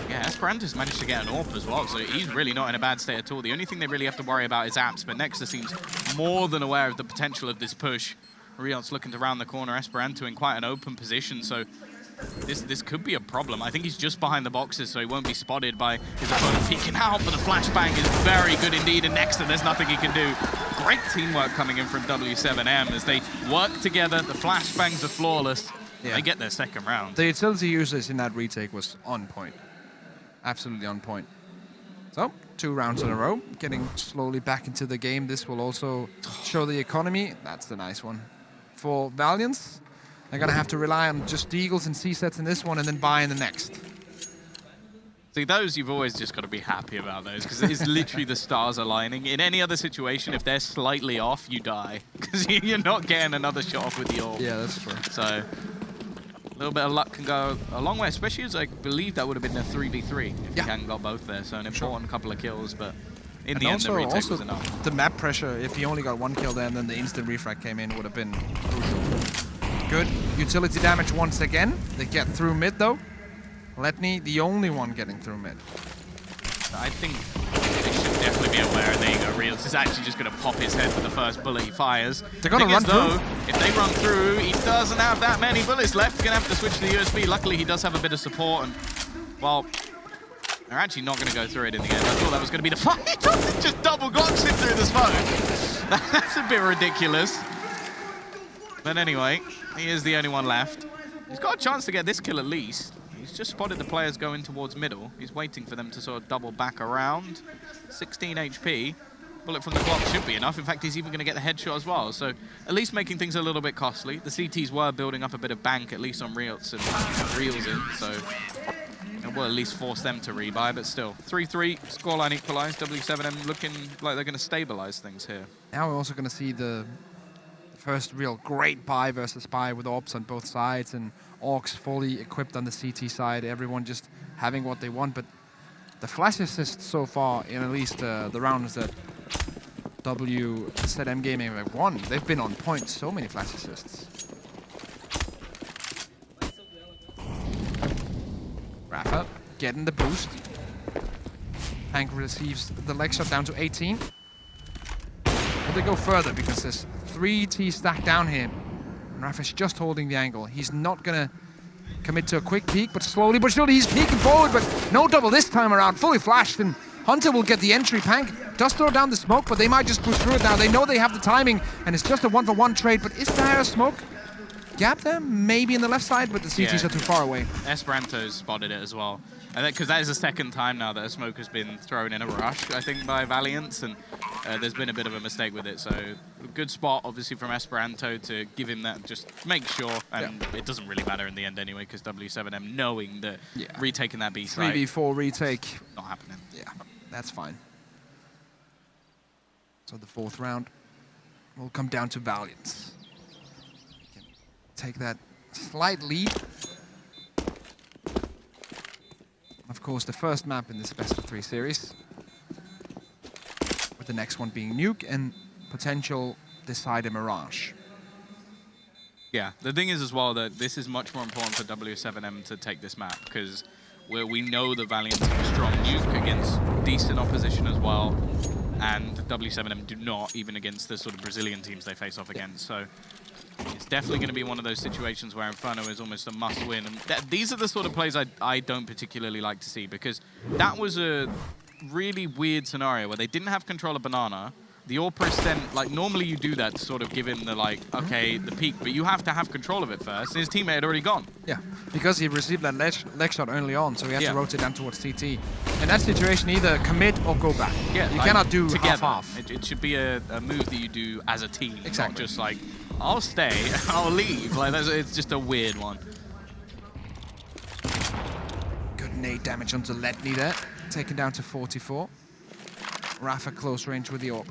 Yeah, Esperanto's managed to get an AWP as well, so he's really not in a bad state at all. The only thing they really have to worry about is apps, but Nexter seems more than aware of the potential of this push. Riot's looking to round the corner, Esperanto in quite an open position, so this could be a problem. I think he's just behind the boxes, so he won't be spotted by his opponent peeking out, but the flashbang is very good indeed, and Nexter, there's nothing he can do. Great teamwork coming in from W7M as they work together. The flashbangs are flawless. Yeah. They get their second round. The utility usage in that retake was on point. Absolutely on point. So, 2 rounds in a row, getting slowly back into the game. This will also show the economy. That's the nice one. For Valiance, they're going to have to rely on just Deagles and C-sets in this one and then buy in the next. See, those you've always just got to be happy about those, because it's literally the stars aligning. In any other situation, if they're slightly off, you die, because you're not getting another shot off with the orb. Yeah, that's true. So a little bit of luck can go a long way, especially as I believe that would have been a 3v3 if you hadn't got both there. So an important couple of kills, but in the end, the retake was enough. The map pressure, if he only got one kill there and then the instant refrag came in, would have been crucial. Good utility damage once again. They get through mid though. Letney, the only one getting through mid. I think they should definitely be aware. There you go, Reels is actually just going to pop his head for the first bullet he fires. They're going to run through. If they run through, he doesn't have that many bullets left. He's going to have to switch to the USB. Luckily, he does have a bit of support. And, well, they're actually not going to go through it in the end. I thought that was going to be the fight. He just double glocks him through the smoke. That's a bit ridiculous. But anyway, he is the only one left. He's got a chance to get this kill at least. He's just spotted the players going towards middle. He's waiting for them to sort of double back around. 16 HP. Bullet from the Glock should be enough. In fact, he's even going to get the headshot as well. So at least making things a little bit costly. The CTs were building up a bit of bank, at least on Reels and Reels in. So it will at least force them to rebuy. But still, 3-3, scoreline equalized. W7M looking like they're going to stabilize things here. Now we're also going to see the first real great buy versus buy with orbs on both sides and Orcs fully equipped on the CT side, everyone just having what they want. But the flash assists so far in at least the rounds that W7M Gaming have won, they've been on point, so many flash assists. Rafa getting the boost. Hank receives the leg shot down to 18. But they go further because there's 3 T stacked down here. And Rafa's just holding the angle. He's not gonna commit to a quick peek, but slowly but surely he's peeking forward, but no double this time around, fully flashed, and Hunter will get the entry. Pank does throw down the smoke, but they might just push through it now. They know they have the timing, and it's just a 1-for-1 trade, but is there a smoke gap there? Maybe in the left side, but the CTs are too far away. Esperanto's spotted it as well. Because that is the second time now that a smoke has been thrown in a rush, I think, by Valiance, and there's been a bit of a mistake with it. So good spot, obviously, from Esperanto to give him that, just make sure, and it doesn't really matter in the end anyway, because W7M knowing that retaking that B site, 3v4 retake. Not happening. Yeah, that's fine. So the 4th round will come down to Valiance. Take that slight lead. Of course, the first map in this best-of-3 series, with the next one being Nuke and potential Decide a Mirage. Yeah, the thing is as well that this is much more important for W7M to take this map, because we know the Valiance have a strong Nuke against decent opposition as well, and W7M do not, even against the sort of Brazilian teams they face off against. So it's definitely going to be one of those situations where Inferno is almost a must-win. And these are the sort of plays I don't particularly like to see, because that was a really weird scenario where they didn't have control of Banana. The Orpris then, like, normally you do that to sort of give him the, like, okay, the peak, but you have to have control of it first. And his teammate had already gone. Yeah, because he received that leg shot early on, so he had to rotate down towards CT. In that situation, either commit or go back. Yeah, you cannot do half-half. It should be a move that you do as a team, not just like, I'll stay, I'll leave. Like, it's just a weird one. Good nade damage onto Letney there, taken down to 44. Rafa close range with the orb.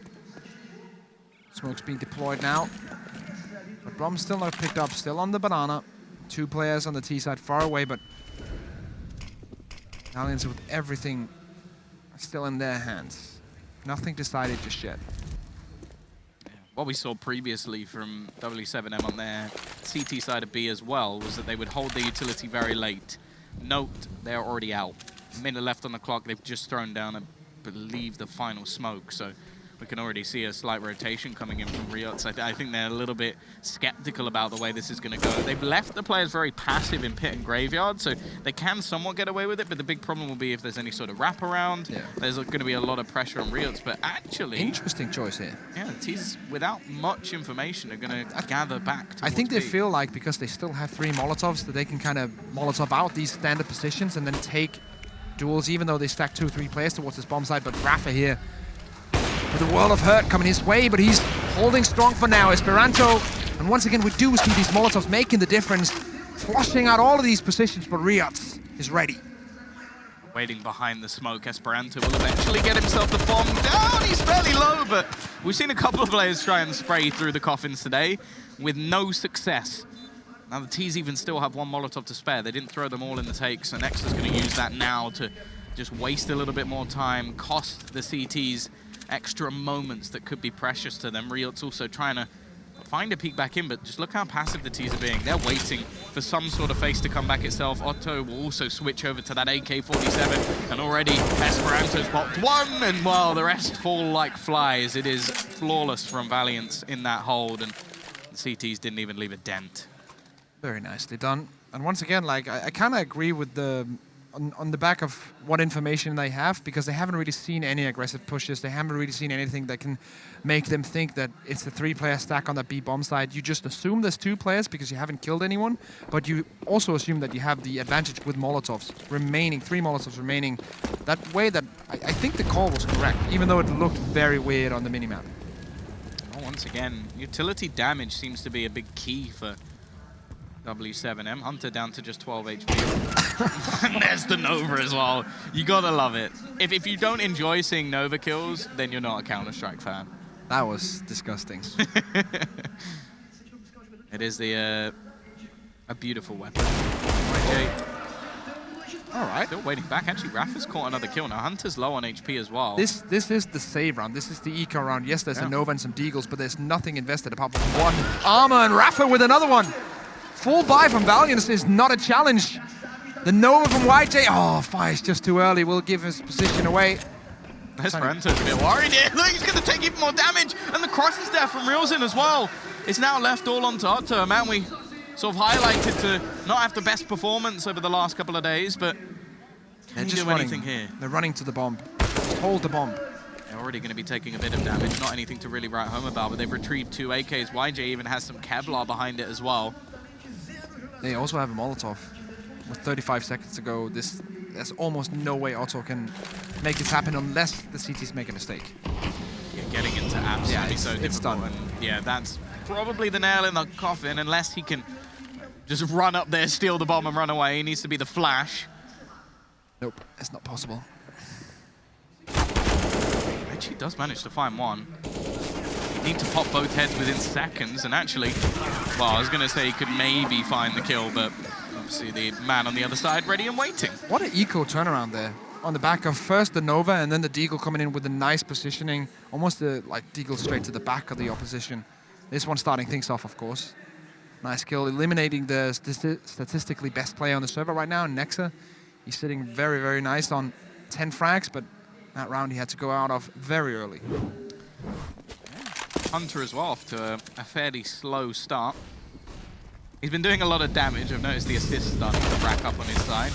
Smoke's being deployed now. But Brom's still not picked up, still on the banana. 2 players on the T side far away, but Valiance with everything still in their hands. Nothing decided just yet. What we saw previously from W7M on their CT side of B as well was that they would hold their utility very late. Note, they're already out. A minute left on the clock, they've just thrown down, I believe, the final smoke. So we can already see a slight rotation coming in from Riots. I think they're a little bit skeptical about the way this is going to go. They've left the players very passive in pit and graveyard, so they can somewhat get away with it, but the big problem will be if there's any sort of wraparound. Yeah. There's going to be a lot of pressure on Riots, but actually... Interesting choice here. Yeah, the T's, without much information, are going to gather back. I think they B. feel like, because they still have 3 Molotovs, that they can kind of Molotov out these standard positions and then take duels, even though they stack 2-3 players towards this bomb side. But Rafa here, with a world of hurt coming his way, but he's holding strong for now. Esperanto, and once again we do see these Molotovs making the difference, flushing out all of these positions, but Riots is ready. Waiting behind the smoke, Esperanto will eventually get himself the bomb down. He's fairly low, but we've seen a couple of players try and spray through the coffins today with no success. Now the T's even still have one Molotov to spare. They didn't throw them all in the take, so Nexa's going to use that now to just waste a little bit more time, cost the CTs extra moments that could be precious to them. Riot's also trying to find a peek back in, but just look how passive the T's are being. They're waiting for some sort of face to come back itself. Otto will also switch over to that AK-47, and already Esperanto's popped one, and well, the rest fall like flies. It is flawless from Valiance in that hold, and the CTs didn't even leave a dent. Very nicely done. And once again, like I kind of agree with the on the back of what information they have, because they haven't really seen any aggressive pushes. They haven't really seen anything that can make them think that it's a 3-player stack on the B bomb side. You just assume there's 2 players because you haven't killed anyone, but you also assume that you have the advantage with Molotovs remaining, 3 Molotovs remaining. That way that I think the call was correct, even though it looked very weird on the minimap. Oh, once again, utility damage seems to be a big key for W7M. Hunter down to just 12 HP. And there's the Nova as well. You gotta love it. If you don't enjoy seeing Nova kills, then you're not a Counter-Strike fan. That was disgusting. It is a beautiful weapon. YJ. All right. Still waiting back. Actually, Rafa's caught another kill. Now, Hunter's low on HP as well. This is the save round. This is the eco round. Yes, there's a Nova and some Deagles, but there's nothing invested apart from one armor, and Rafa with another one. Full buy from Valiance is not a challenge. The Nova from YJ. Oh, fire's just too early. Will give his position away. Esperanto's a bit worried here. Look, he's going to take even more damage. And the cross is there from Realzin as well. It's now left all onto Otto, a man we sort of highlighted to not have the best performance over the last couple of days, but can he do anything here? They're running to the bomb. Hold the bomb. They're already going to be taking a bit of damage. Not anything to really write home about, but they've retrieved 2 AKs. YJ even has some Kevlar behind it as well. They also have a Molotov. With 35 seconds to go, there's almost no way Otto can make this happen unless the CTs make a mistake. Yeah, getting into absolutely so difficult. It's done. And yeah, that's probably the nail in the coffin, unless he can just run up there, steal the bomb and run away. He needs to be the Flash. Nope, it's not possible. Actually does manage to find one. Need to pop both heads within seconds, and actually, well, I was going to say he could maybe find the kill, but obviously the man on the other side ready and waiting. What an eco turnaround there. On the back of first the Nova and then the Deagle coming in with a nice positioning, almost like Deagle straight to the back of the opposition. This one starting things off, of course. Nice kill, eliminating the statistically best player on the server right now, Nexa. He's sitting very, very nice on 10 frags, but that round he had to go out of very early. Hunter as well off to a fairly slow start. He's been doing a lot of damage. I've noticed the assist starting to rack up on his side.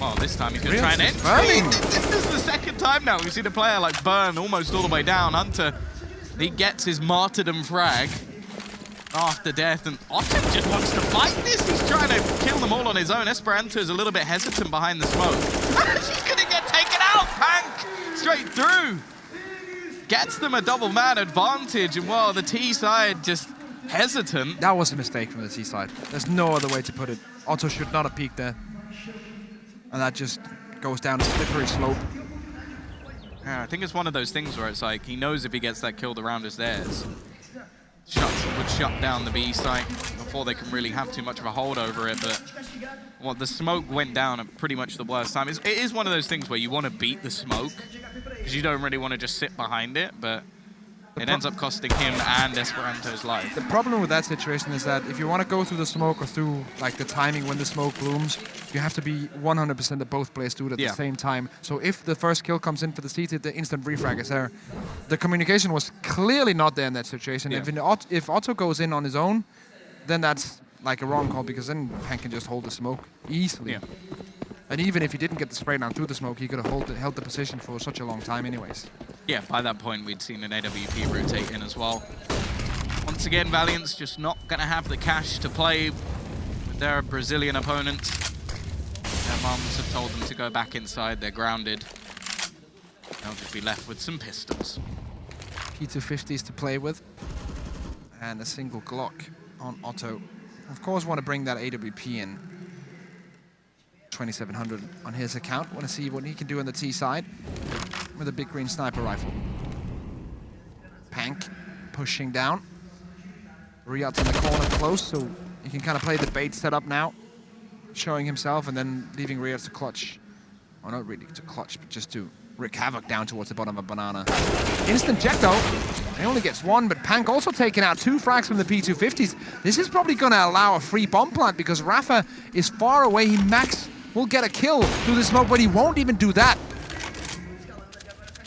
Well, this time he's going to try and end. This is the second time now we've seen a player like burn almost all the way down. Hunter, he gets his martyrdom frag after death, and Otto just wants to fight this. He's trying to kill them all on his own. Esperanto is a little bit hesitant behind the smoke. She's going to get taken out. Pank straight through. Gets them a double man advantage, and well, the T side just hesitant. That was a mistake from the T side. There's no other way to put it. Otto should not have peeked there. And that just goes down a slippery slope. Yeah, I think it's one of those things where it's like, he knows if he gets that kill, the round is theirs. Would shut down the B site before they can really have too much of a hold over it, but well, the smoke went down at pretty much the worst time. It is one of those things where you want to beat the smoke, because you don't really want to just sit behind it, but it ends up costing him and Esperanto's life. The problem with that situation is that if you want to go through the smoke or through like the timing when the smoke blooms, you have to be 100% that both players do it at the same time. So if the first kill comes in for the CT, the instant refrag is there. The communication was clearly not there in that situation. Yeah. If Otto goes in on his own, then that's like a wrong call, because then Hank can just hold the smoke easily. Yeah. And even if he didn't get the spray down through the smoke, he could have held the position for such a long time anyways. Yeah, by that point, we'd seen an AWP rotate in as well. Once again, Valiance just not going to have the cash to play with their Brazilian opponents. Their mums have told them to go back inside. They're grounded. They'll just be left with some pistols. P250s to play with. And a single Glock on Otto. Of course, want to bring that AWP in. 2,700 on his account. Want to see what he can do on the T side with a big green sniper rifle. Pank pushing down. Riyad's in the corner close, so he can kind of play the bait setup now, showing himself and then leaving Riyad to clutch. Or not really to clutch, but just to wreak havoc down towards the bottom of Banana. Instant check though. He only gets one, but Pank also taking out 2 frags from the P250s. This is probably going to allow a free bomb plant because Rafa is far away. He max will get a kill through the smoke, but he won't even do that.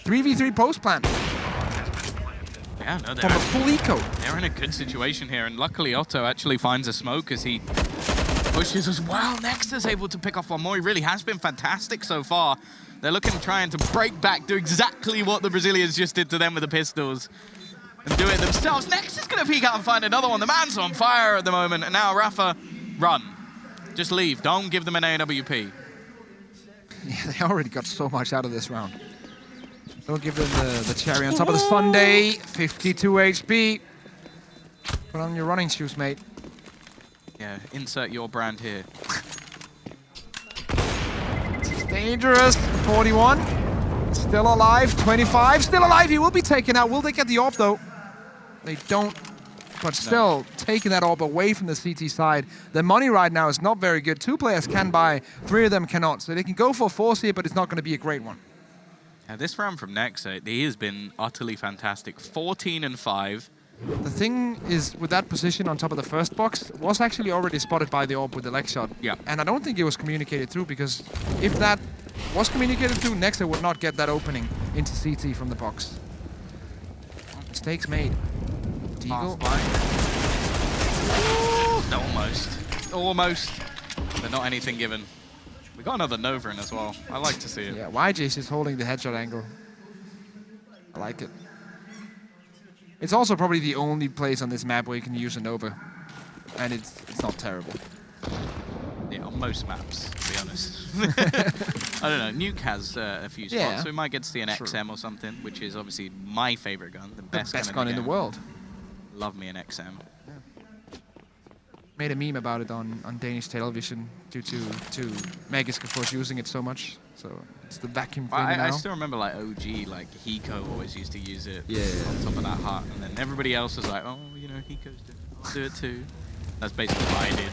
3v3 post plant. Yeah, no, from a full eco. They're in a good situation here, and luckily Otto actually finds a smoke as he pushes as well. Nexa's able to pick off one more. He really has been fantastic so far. They're looking, trying to break back, do exactly what the Brazilians just did to them with the pistols, and do it themselves. Nexa's going to peek out and find another one. The man's on fire at the moment, and now Rafa, run. Just leave. Don't give them an AWP. Yeah, they already got so much out of this round. Don't give them the cherry on top of the sundae. 52 HP. Put on your running shoes, mate. Yeah, insert your brand here. It's dangerous. 41. Still alive. 25. Still alive. He will be taken out. Will they get the AWP, though? They don't. But still, taking that AWP away from the CT side. The money right now is not very good. 2 players can buy. 3 of them cannot. So they can go for a force here, but it's not going to be a great one. This round from Nexa, he has been utterly fantastic. 14 and 5. The thing is, with that position on top of the first box, was actually already spotted by the AWP with the leg shot. Yeah. And I don't think it was communicated through, because if that was communicated through, Nexa would not get that opening into CT from the box. Mistakes made. Deagle. Almost. But not anything given. We got another Nova in as well. I like to see it. Yeah, YJ's is holding the headshot angle. I like it. It's also probably the only place on this map where you can use a Nova. And it's not terrible. Yeah, on most maps, to be honest. I don't know. Nuke has a few spots, so we might get to see an XM or something, which is obviously my favorite gun. The best gun in the world. Love me an XM. Made a meme about it on Danish television due to Magisk, of course, using it so much. So it's the vacuum thing now. I still remember like OG, like Hiko always used to use it on top of that heart. And then everybody else was like, oh, you know, Hiko's doing it. I'll do it too. That's basically what I did.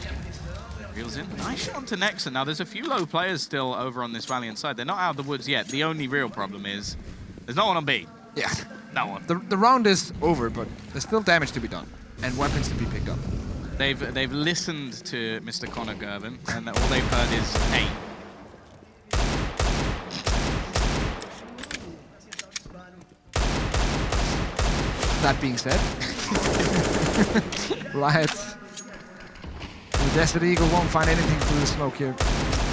Reels in. Nice shot onto Nexa. Now there's a few low players still over on this Valiant side. They're not out of the woods yet. The only real problem is there's no one on B. Yeah. No one. The round is over, but there's still damage to be done and weapons to be picked up. They've listened to Mr. Connor Gervin, and all they've heard is hey. That being said, Riots. The Desert Eagle won't find anything through the smoke here.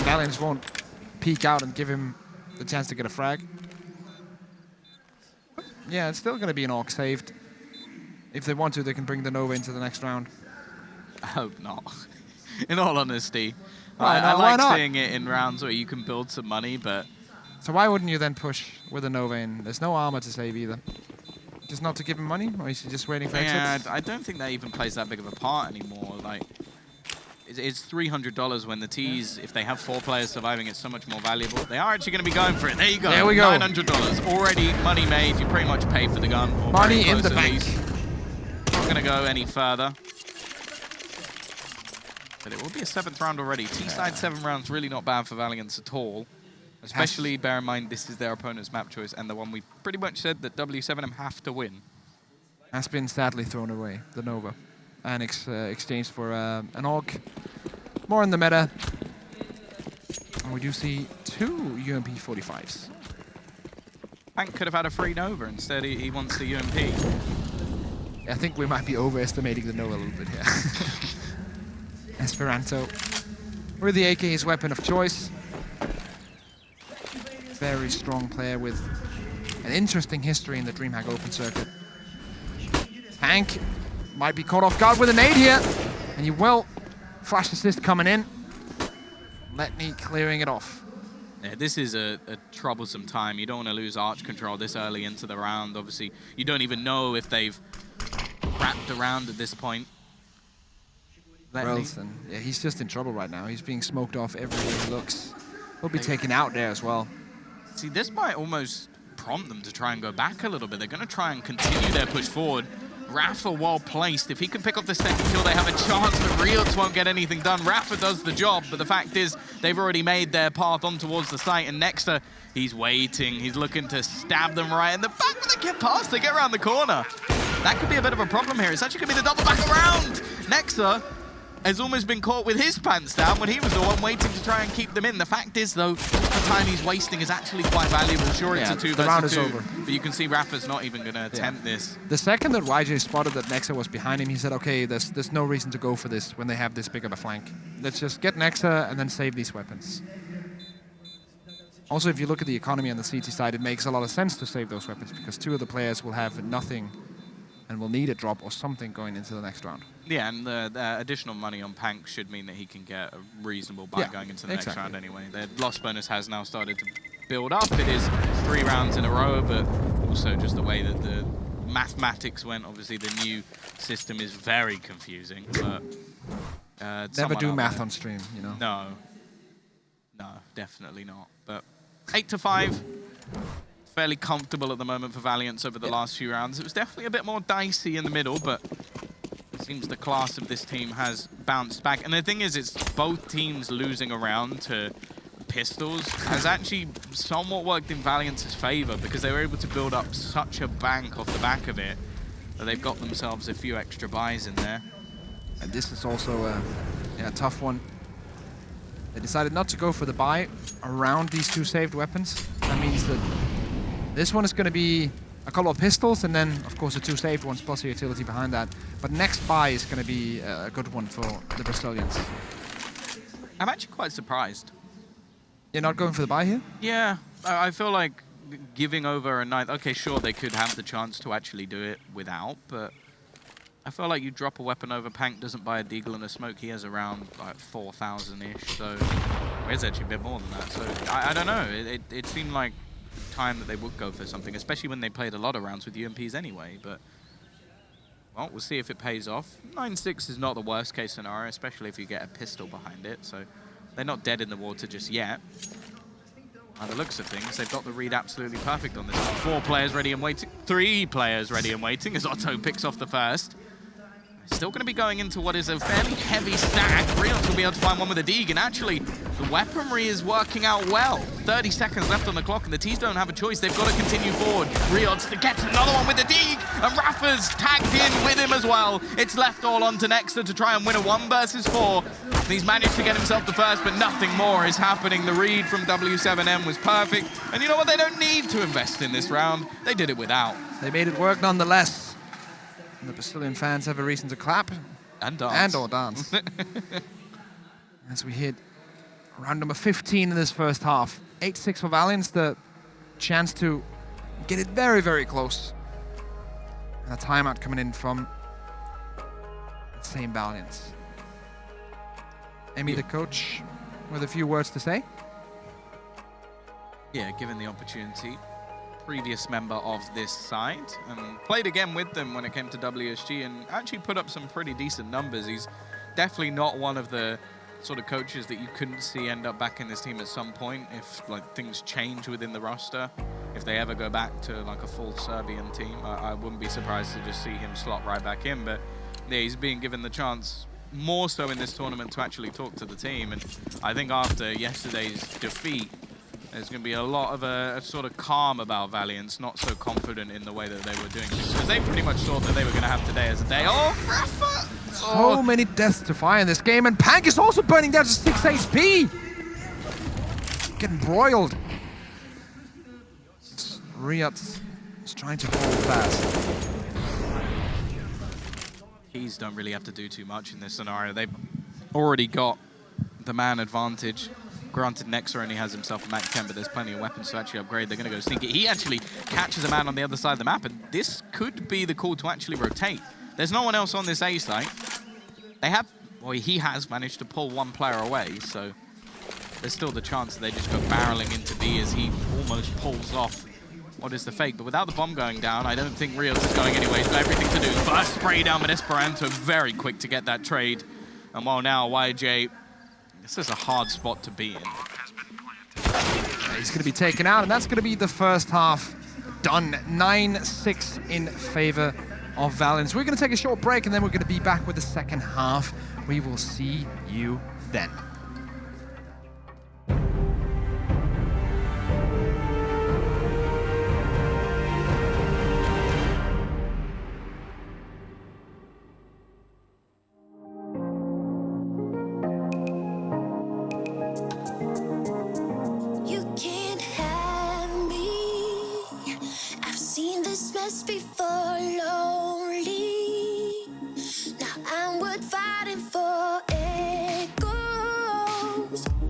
Valiance won't peek out and give him the chance to get a frag. Yeah, it's still going to be an AWP saved. If they want to, they can bring the Nova into the next round. I hope not. In all honesty, I like seeing it in rounds where you can build some money, but... So why wouldn't you then push with a Nova in? There's no armor to save either. Just not to give him money, or is he just waiting for exits? I don't think that even plays that big of a part anymore. Like, it's $300 when the T's, if they have 4 players surviving, it's so much more valuable. They are actually going to be going for it. There you go. There we go. $900. Already money made. You pretty much pay for the gun. Or money in the bank. Not going to go any further. But it will be a 7th round already. T-side 7 rounds, really not bad for Valiance at all. Especially bear in mind this is their opponent's map choice and the one we pretty much said that W7M have to win. Has been sadly thrown away, the Nova. And exchanged for an AUG. More in the meta. And we do see 2 UMP 45s. Hank could have had a free Nova. Instead, he wants the UMP. I think we might be overestimating the Nova a little bit here. Esperanto. With the AK, his weapon of choice. Very strong player with an interesting history in the DreamHack Open circuit. Hank might be caught off guard with a nade here. And you will. Flash assist coming in. Letney clearing it off. Yeah, this is a troublesome time. You don't want to lose arch control this early into the round. Obviously, you don't even know if they've wrapped around at this point. Relson, yeah, he's just in trouble right now. He's being smoked off everywhere he looks. He'll be taken out there as well. See, this might almost prompt them to try and go back a little bit. They're going to try and continue their push forward. Rafa well placed. If he can pick up the second kill, they have a chance, but Riots won't get anything done. Rafa does the job, but the fact is they've already made their path on towards the site, and Nexter, he's waiting. He's looking to stab them right in the back, but they get past. They get around the corner. That could be a bit of a problem here. It's actually going to be the double back around. Nexter has almost been caught with his pants down when he was the one waiting to try and keep them in. The fact is, though, the time he's wasting is actually quite valuable. Sure, it's a 2 versus 2, over. but you can see Rafa's not even going to attempt this. The second that YJ spotted that Nexa was behind him, he said, okay, there's no reason to go for this when they have this big of a flank. Let's just get Nexa and then save these weapons. Also, if you look at the economy on the CT side, it makes a lot of sense to save those weapons because 2 of the players will have nothing and will need a drop or something going into the next round. Yeah, and the additional money on Pank should mean that he can get a reasonable buy going into the next round anyway. The loss bonus has now started to build up. It is 3 rounds in a row, but also just the way that the mathematics went. Obviously, the new system is very confusing. But never do math on stream, you know? No, definitely not. But 8-5. Fairly comfortable at the moment for Valiance over the last few rounds. It was definitely a bit more dicey in the middle, but it seems the class of this team has bounced back. And the thing is, it's both teams losing around to pistols has actually somewhat worked in Valiance's favor because they were able to build up such a bank off the back of it that they've got themselves a few extra buys in there. And this is also a tough one. They decided not to go for the buy around these 2 saved weapons. That means that this one is going to be a couple of pistols, and then, of course, the 2 saved ones plus the utility behind that. But next buy is going to be a good one for the Brazilians. I'm actually quite surprised. You're not going for the buy here? Yeah, I feel like giving over a 9th... Okay, sure, they could have the chance to actually do it without, but I feel like you drop a weapon over. Pank doesn't buy a deagle and a smoke. He has around like 4,000-ish, so it's actually a bit more than that. So I don't know. It seemed like time that they would go for something, especially when they played a lot of rounds with UMPs anyway, but well, we'll see if it pays off. 9-6 is not the worst case scenario, especially if you get a pistol behind it, so they're not dead in the water just yet. By the looks of things, they've got the read absolutely perfect on this one. 4 players ready and waiting, 3 players ready and waiting as Otto picks off the first. Still going to be going into what is a fairly heavy stack. Riots will be able to find one with a Deeg, and actually, the weaponry is working out well. 30 seconds left on the clock, and the T's don't have a choice. They've got to continue forward. Riots gets another one with the Deeg, and Rafa's tagged in with him as well. It's left all on to Nexter to try and win a 1 versus 4. He's managed to get himself the first, but nothing more is happening. The read from W7M was perfect, and you know what? They don't need to invest in this round. They did it without. They made it work nonetheless. And the Brazilian fans have a reason to clap. And dance. And/or dance. As we hit round number 15 in this first half. 8-6 for Valiance, the chance to get it very, very close. And a timeout coming in from the same Valiance. Emmy, the coach, with a few words to say. Yeah, given the opportunity. Previous member of this side and played again with them when it came to WSG and actually put up some pretty decent numbers. He's definitely not one of the sort of coaches that you couldn't see end up back in this team at some point if like things change within the roster. If they ever go back to like a full Serbian team, I wouldn't be surprised to just see him slot right back in. But yeah, he's being given the chance more so in this tournament to actually talk to the team. And I think after yesterday's defeat, there's going to be a lot of a sort of calm about Valiance, not so confident in the way that they were doing things. Because they pretty much thought that they were going to have today as a day. Oh, Rafa! So many deaths to fire in this game, and Pank is also burning down to 6 HP! Getting broiled. Riots is trying to hold fast. Keys don't really have to do too much in this scenario. They've already got the man advantage. Granted, Nexer only has himself a Mac 10, but there's plenty of weapons to actually upgrade. They're going to go sneak it. He actually catches a man on the other side of the map, and this could be the call to actually rotate. There's no one else on this A site. They have, well, he has managed to pull 1 player away, so there's still the chance that they just go barreling into B as he almost pulls off what is the fake. But without the bomb going down, I don't think Rios is going anyway. He's got everything to do. First spray down, but Esperanto very quick to get that trade. And while now YJ, this is a hard spot to be in. He's going to be taken out, and that's going to be the first half done. 9-6 in favor of Valiance. We're going to take a short break, and then we're going to be back with the second half. We will see you then. Before lonely, now I'm worth fighting for. Echoes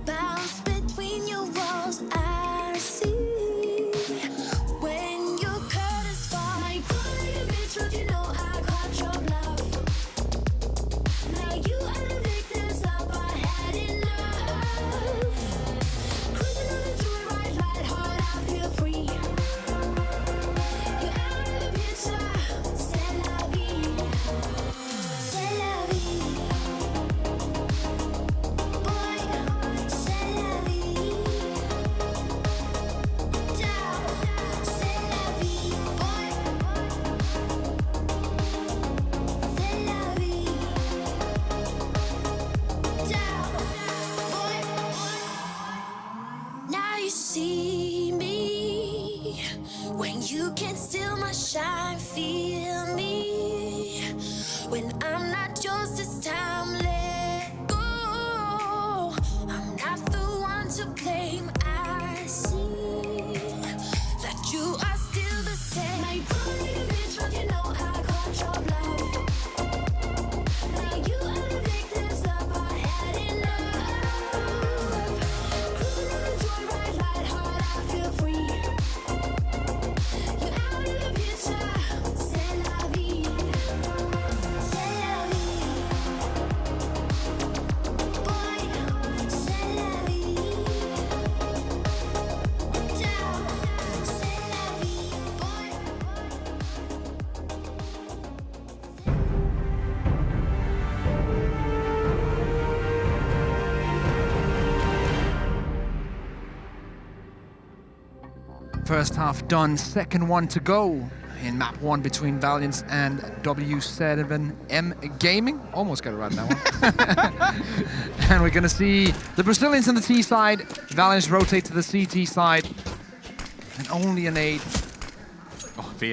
bounce between your walls. I see when your curtains fall. My body, bitch, but you know I caught your bluff. Now you are the victims of I had enough. Cruising on the joyride, ride hard, I feel free. Now you see me when you can't steal my shine. Feel me when I'm not yours this time. Let go. I'm not the one to blame. I see that you are still the same. My body, bitch, but you know I caught your bluff. Now you are the victims of I had enough. Cruising on the joyride, ride hard, I feel free. You out of the picture, c'est la vie, c'est la vie. Boy, c'est la vie. Down, c'est la vie, boy. First half done, second one to go in map 1 between Valiance and W7M Gaming. Almost got it right on that one. And we're going to see the Brazilians on the T side, Valiance rotate to the CT side, and only an 8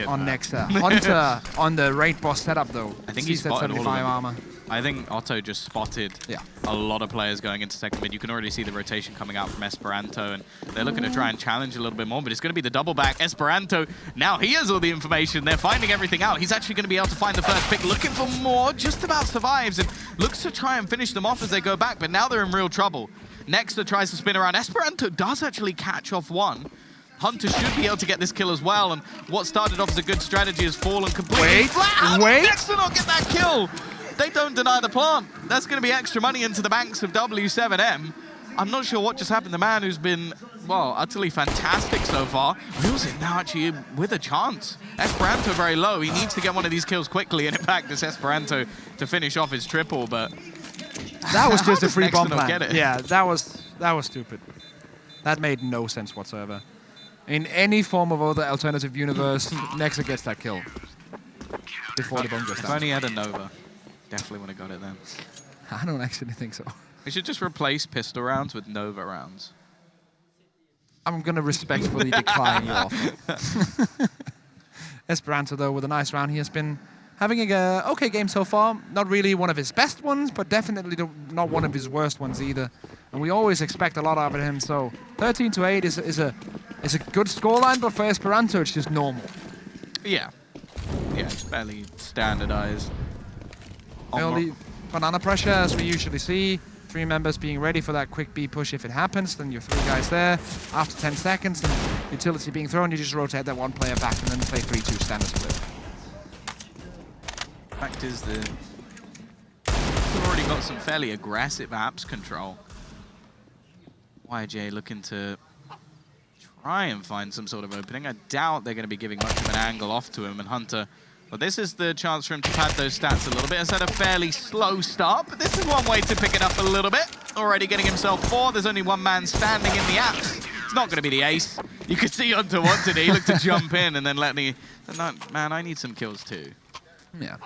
on Nexa. Hunter on the raid boss setup though. I think he's spotted all of 75 them. armor. I think Otto just spotted a lot of players going into second mid. You can already see the rotation coming out from Esperanto, and they're looking to try and challenge a little bit more, but it's going to be the double back. Esperanto, now he has all the information. They're finding everything out. He's actually going to be able to find the first pick, looking for more, just about survives, and looks to try and finish them off as they go back, but now they're in real trouble. Nexa tries to spin around. Esperanto does actually catch off one. Hunter should be able to get this kill as well, and what started off as a good strategy has fallen completely flat. How did Nexa not get that kill? They don't deny the plant. That's going to be extra money into the banks of W7M. I'm not sure what just happened. The man who's been, well, utterly fantastic so far, reels it now actually with a chance. Esperanto very low. He needs to get one of these kills quickly, and in fact, it's Esperanto to finish off his triple, but that was just a free bomb plan. Get it? Yeah, that was stupid. That made no sense whatsoever. In any form of other alternative universe, Nexa gets that kill before the bomb goes down. If only had a Nova. Definitely would have got it then. I don't actually think so. We should just replace pistol rounds with Nova rounds. I'm going to respectfully decline your offer. Esperanto, though, with a nice round. He has been having an okay game so far. Not really one of his best ones, but definitely not one of his worst ones either. And we always expect a lot out of him. So 13-8 is a good scoreline, but for Esperanto, it's just normal. Yeah. Yeah, it's fairly standardized. Early banana pressure, as we usually see. 3 members being ready for that quick B push if it happens. Then your 3 guys there. After 10 seconds, and utility being thrown, you just rotate that 1 player back and then play 3-2 standard split. Fact is, we've already got some fairly aggressive apps control. YJ looking to try and find some sort of opening. I doubt they're going to be giving much of an angle off to him, and Hunter Well, this is the chance for him to pad those stats a little bit. It's had a fairly slow start, but this is one way to pick it up a little bit. Already getting himself 4. There's only one man standing in the apps. It's not going to be the ace. You could see Hunter wanted it. He looked to jump in and then let me... No, man, I need some kills too. Yeah.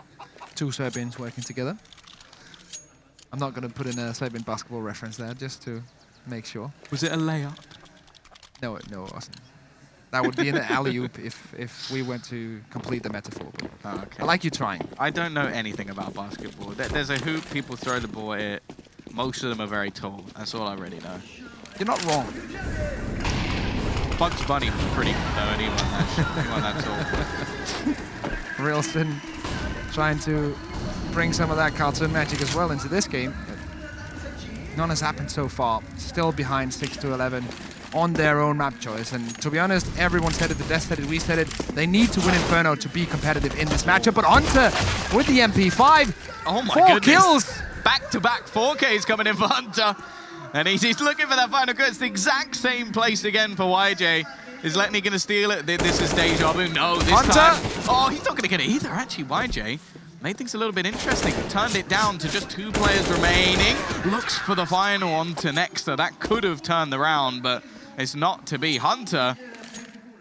2 Serbians working together. I'm not going to put in a Serbian basketball reference there, just to make sure. Was it a layup? No, it wasn't. That would be an alley-oop if we went to complete the metaphor. Oh, okay. I like you trying. I don't know anything about basketball. There's a hoop, people throw the ball at it. Most of them are very tall. That's all I really know. You're not wrong. Bugs Bunny was pretty good though, and he won that tall. Rilson trying to bring some of that cartoon magic as well into this game. None has happened so far. Still behind 6-11 on their own map choice. And to be honest, everyone said it, the Death said it, we said it. They need to win Inferno to be competitive in this matchup. But Hunter with the MP5. Oh my 4 goodness. kills. Back-to-back 4Ks coming in for Hunter. And he's looking for that final kill. It's the exact same place again for YJ. Is Letney going to steal it? This is deja vu. No, this Hunter. time. Oh, he's not going to get it either, actually. YJ made things a little bit interesting. Turned it down to just 2 players remaining. Looks for the final onto Nexa. That could have turned the round, but it's not to be. Hunter,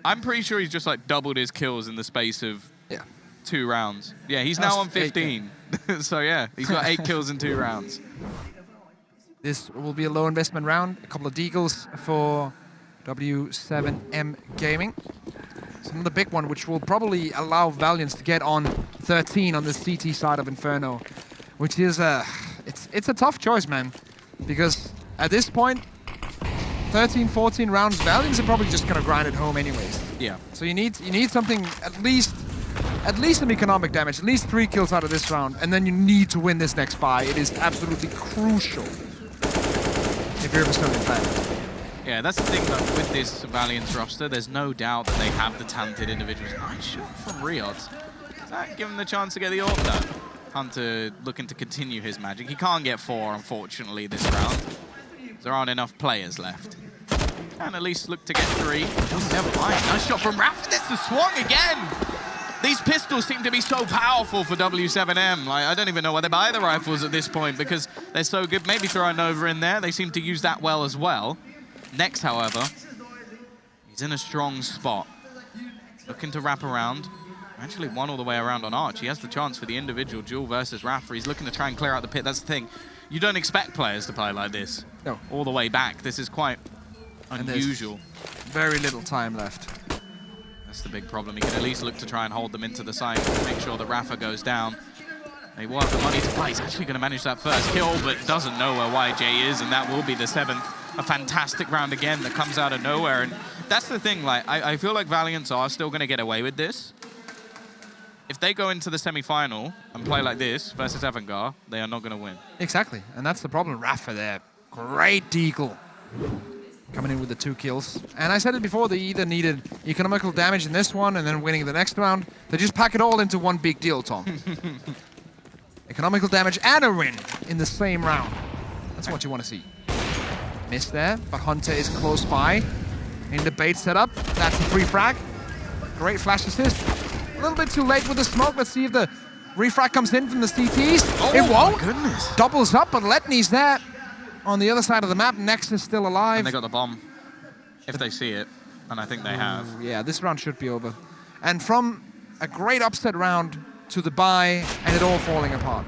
I'm pretty sure he's just like doubled his kills in the space of 2 rounds. Yeah, he's now on 15. So yeah, he's got 8 kills in 2 rounds. This will be a low investment round. A couple of deagles for W7M Gaming. It's another big one, which will probably allow Valiance to get on 13 on the CT side of Inferno, which is it's a tough choice, man, because at this point, 13, 14 rounds, Valiance are probably just gonna grind it home anyways. Yeah. So you need something at least some economic damage, at least 3 kills out of this round, and then you need to win this next buy. It is absolutely crucial if you're a Brazilian fan. Yeah, that's the thing though, with this Valiance roster, there's no doubt that they have the talented individuals. Nice shot from Riot. Does that give him the chance to get the ult though? Hunter looking to continue his magic. He can't get 4, unfortunately, this round. There aren't enough players left. And at least look to get 3. Oh, never mind. Nice shot from Raph. That's the swung again. These pistols seem to be so powerful for W7M. Like, I don't even know why they buy the rifles at this point because they're so good. Maybe throw a Nova in there. They seem to use that well as well. Next, however, he's in a strong spot. Looking to wrap around. Actually won all the way around on Arch. He has the chance for the individual duel versus Rafa. He's looking to try and clear out the pit. That's the thing. You don't expect players to play like this. No. All the way back. This is quite unusual. Very little time left. That's the big problem. He can at least look to try and hold them into the side to make sure that Rafa goes down. They will have the money to play. He's actually going to manage that first kill, but doesn't know where YJ is, and that will be the 7th. A fantastic round again that comes out of nowhere. And that's the thing, like, I feel like Valiance are still going to get away with this. If they go into the semi-final and play like this versus Avangard, they are not going to win. Exactly, and that's the problem. Rafa there, great deagle. Coming in with the 2 kills. And I said it before, they either needed economical damage in this one and then winning the next round. They just pack it all into one big deal, Tom. Economical damage and a win in the same round. That's what you want to see. Missed there, but Hunter is close by. In the bait setup, that's a free frag. Great flash assist. A little bit too late with the smoke. Let's see if the refrag comes in from the CTs. Oh, it won't. My goodness. Doubles up, but Letney's there. On the other side of the map, Nex is still alive. And they got the bomb, if they see it, and I think they have. Yeah, this round should be over. And from a great upset round to the bye, and it all falling apart.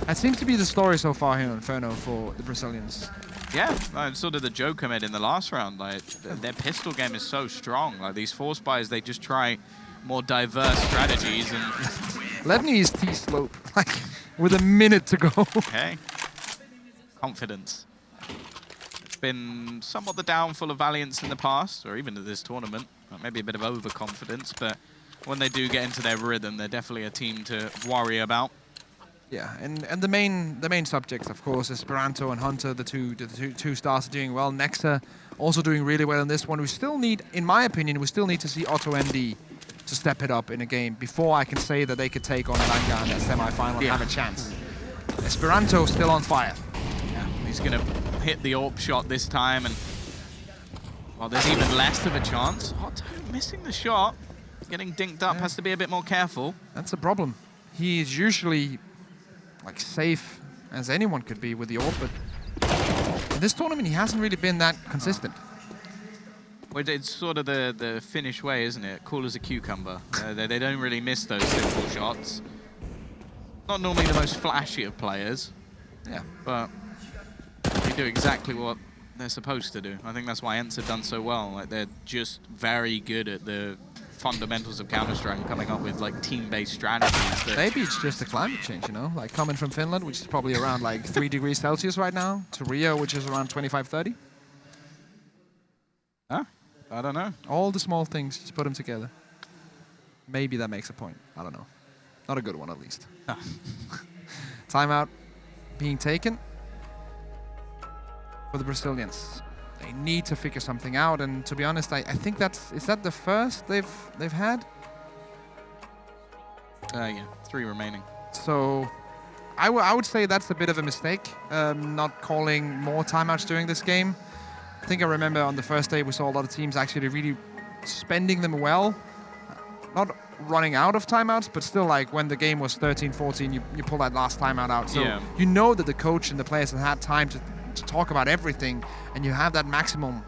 That seems to be the story so far here in Inferno for the Brazilians. Yeah, and so did the Joker mid in the last round. Like, their pistol game is so strong. Like, these Force Buys, they just try more diverse strategies. And Levny is T-slope, like, with a minute to go. Okay. Confidence. It's been somewhat the downfall of Valiance in the past, or even in this tournament. Maybe a bit of overconfidence, but when they do get into their rhythm, they're definitely a team to worry about. Yeah, and the main subjects, of course, Esperanto and Hunter, the two stars are doing well. Nexa also doing really well in this one. We still need, in my opinion, we still need to see Otto ND to step it up in a game before I can say that they could take on Vanguard in that semi-final and have a chance. Esperanto still on fire. Yeah, he's going to hit the AWP shot this time, and well, there's even less of a chance. Otto missing the shot. getting dinked up, has to be a bit more careful. That's a problem. He's usually like safe as anyone could be with the ult, but in this tournament he hasn't really been that consistent. Well, it's sort of the Finnish way, isn't it? Cool as a cucumber. They don't really miss those simple shots. Not normally the most flashy of players. Yeah. But they do exactly what they're supposed to do. I think that's why Ents have done so well. Like, they're just very good at the fundamentals of Counter-Strike and coming up with like team-based strategies. Maybe it's just the climate change, you know? Like coming from Finland, which is probably around like 3 degrees Celsius right now, to Rio, which is around 25, 30. Huh? I don't know. All the small things, just put them together. Maybe that makes a point. I don't know. Not a good one, at least. Timeout being taken for the Brazilians. They need to figure something out, and to be honest, I think is that the first they've had? Yeah, 3 remaining. So I would say that's a bit of a mistake, not calling more timeouts during this game. I think I remember on the first day we saw a lot of teams actually really spending them well. Not running out of timeouts, but still, like when the game was 13-14, you pull that last timeout out. So you know that the coach and the players have had time to talk about everything, and you have that maximum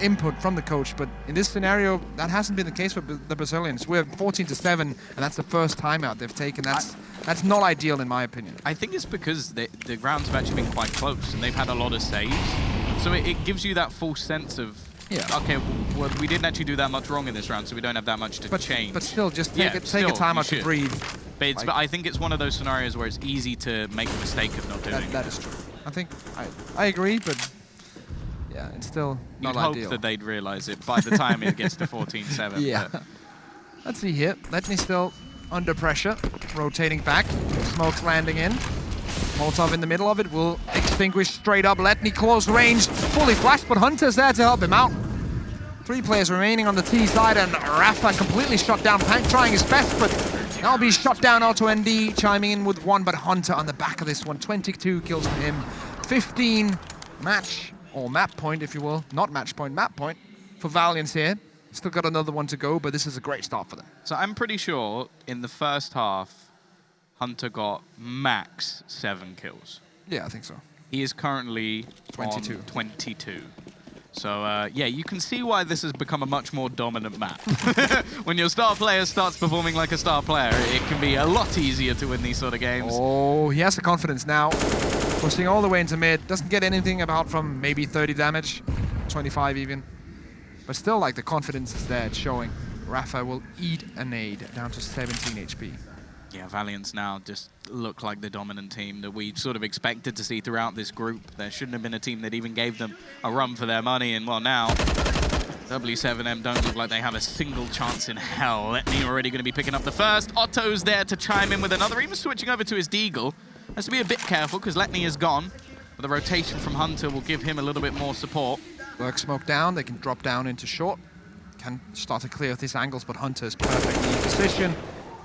input from the coach. But in this scenario, that hasn't been the case for the Brazilians. We're 14-7, and that's the first timeout they've taken. That's not ideal in my opinion. I think it's because the rounds have actually been quite close, and they've had a lot of saves. So it gives you that false sense of, okay, well, we didn't actually do that much wrong in this round, so we don't have that much to change. But still, just take a timeout to breathe. But I think it's one of those scenarios where it's easy to make the mistake of not doing it. That is true. I think I agree, but yeah, it's still not ideal. You'd hope that they'd realize it by the time it gets to 14-7. Yeah. Let's see here. Letney still under pressure, rotating back. Smoke's landing in. Molotov in the middle of it will extinguish straight up. Letney close range, fully flashed, but Hunter's there to help him out. 3 players remaining on the T side, and Rafa completely shut down. Pank trying his best, but that'll be shut down. Auto ND chiming in with 1, but Hunter on the back of this one. 22 kills for him. 15 match, or map point, if you will. Not match point, map point for Valiance here. Still got another one to go, but this is a great start for them. So I'm pretty sure in the first half, Hunter got max 7 kills. Yeah, I think so. He is currently 22. on 22. So, yeah, you can see why this has become a much more dominant map. When your star player starts performing like a star player, it can be a lot easier to win these sort of games. Oh, he has the confidence now. Pushing all the way into mid. Doesn't get anything about from maybe 30 damage, 25 even. But still, like, the confidence is there. It's showing. Rafa will eat a nade down to 17 HP. Yeah, Valiance now just look like the dominant team that we sort of expected to see throughout this group. There shouldn't have been a team that even gave them a run for their money, and well, now W7M don't look like they have a single chance in hell. Letney already going to be picking up the first. Otto's there to chime in with another, even switching over to his Deagle. Has to be a bit careful because Letney is gone, but the rotation from Hunter will give him a little bit more support. Work smoke down, they can drop down into short. Can start to clear these angles, but Hunter's perfectly in position.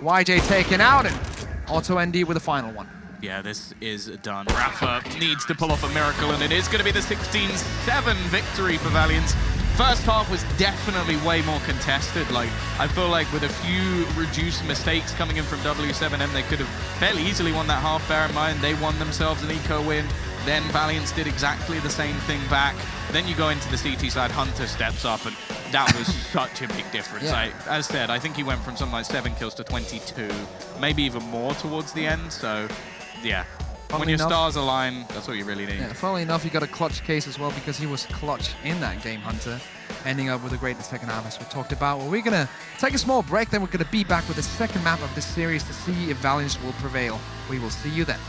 YJ taken out, and Auto ND with the final one. Yeah, this is done. Rafa needs to pull off a miracle, and it is going to be the 16-7 victory for Valiance. First half was definitely way more contested. Like, I feel like with a few reduced mistakes coming in from W7M, they could have fairly easily won that half. Bear in mind, they won themselves an eco win. Then Valiance did exactly the same thing back. Then you go into the CT side, Hunter steps up, and that was such a big difference. Yeah. As said, I think he went from something like 7 kills to 22, maybe even more towards the end. So, yeah. When your stars align, that's what you really need. Yeah, funnily enough, he got a clutch case as well because he was clutch in that game, Hunter, ending up with a great second half as we talked about. Well, we're going to take a small break, then we're going to be back with the second map of this series to see if Valiance will prevail. We will see you then.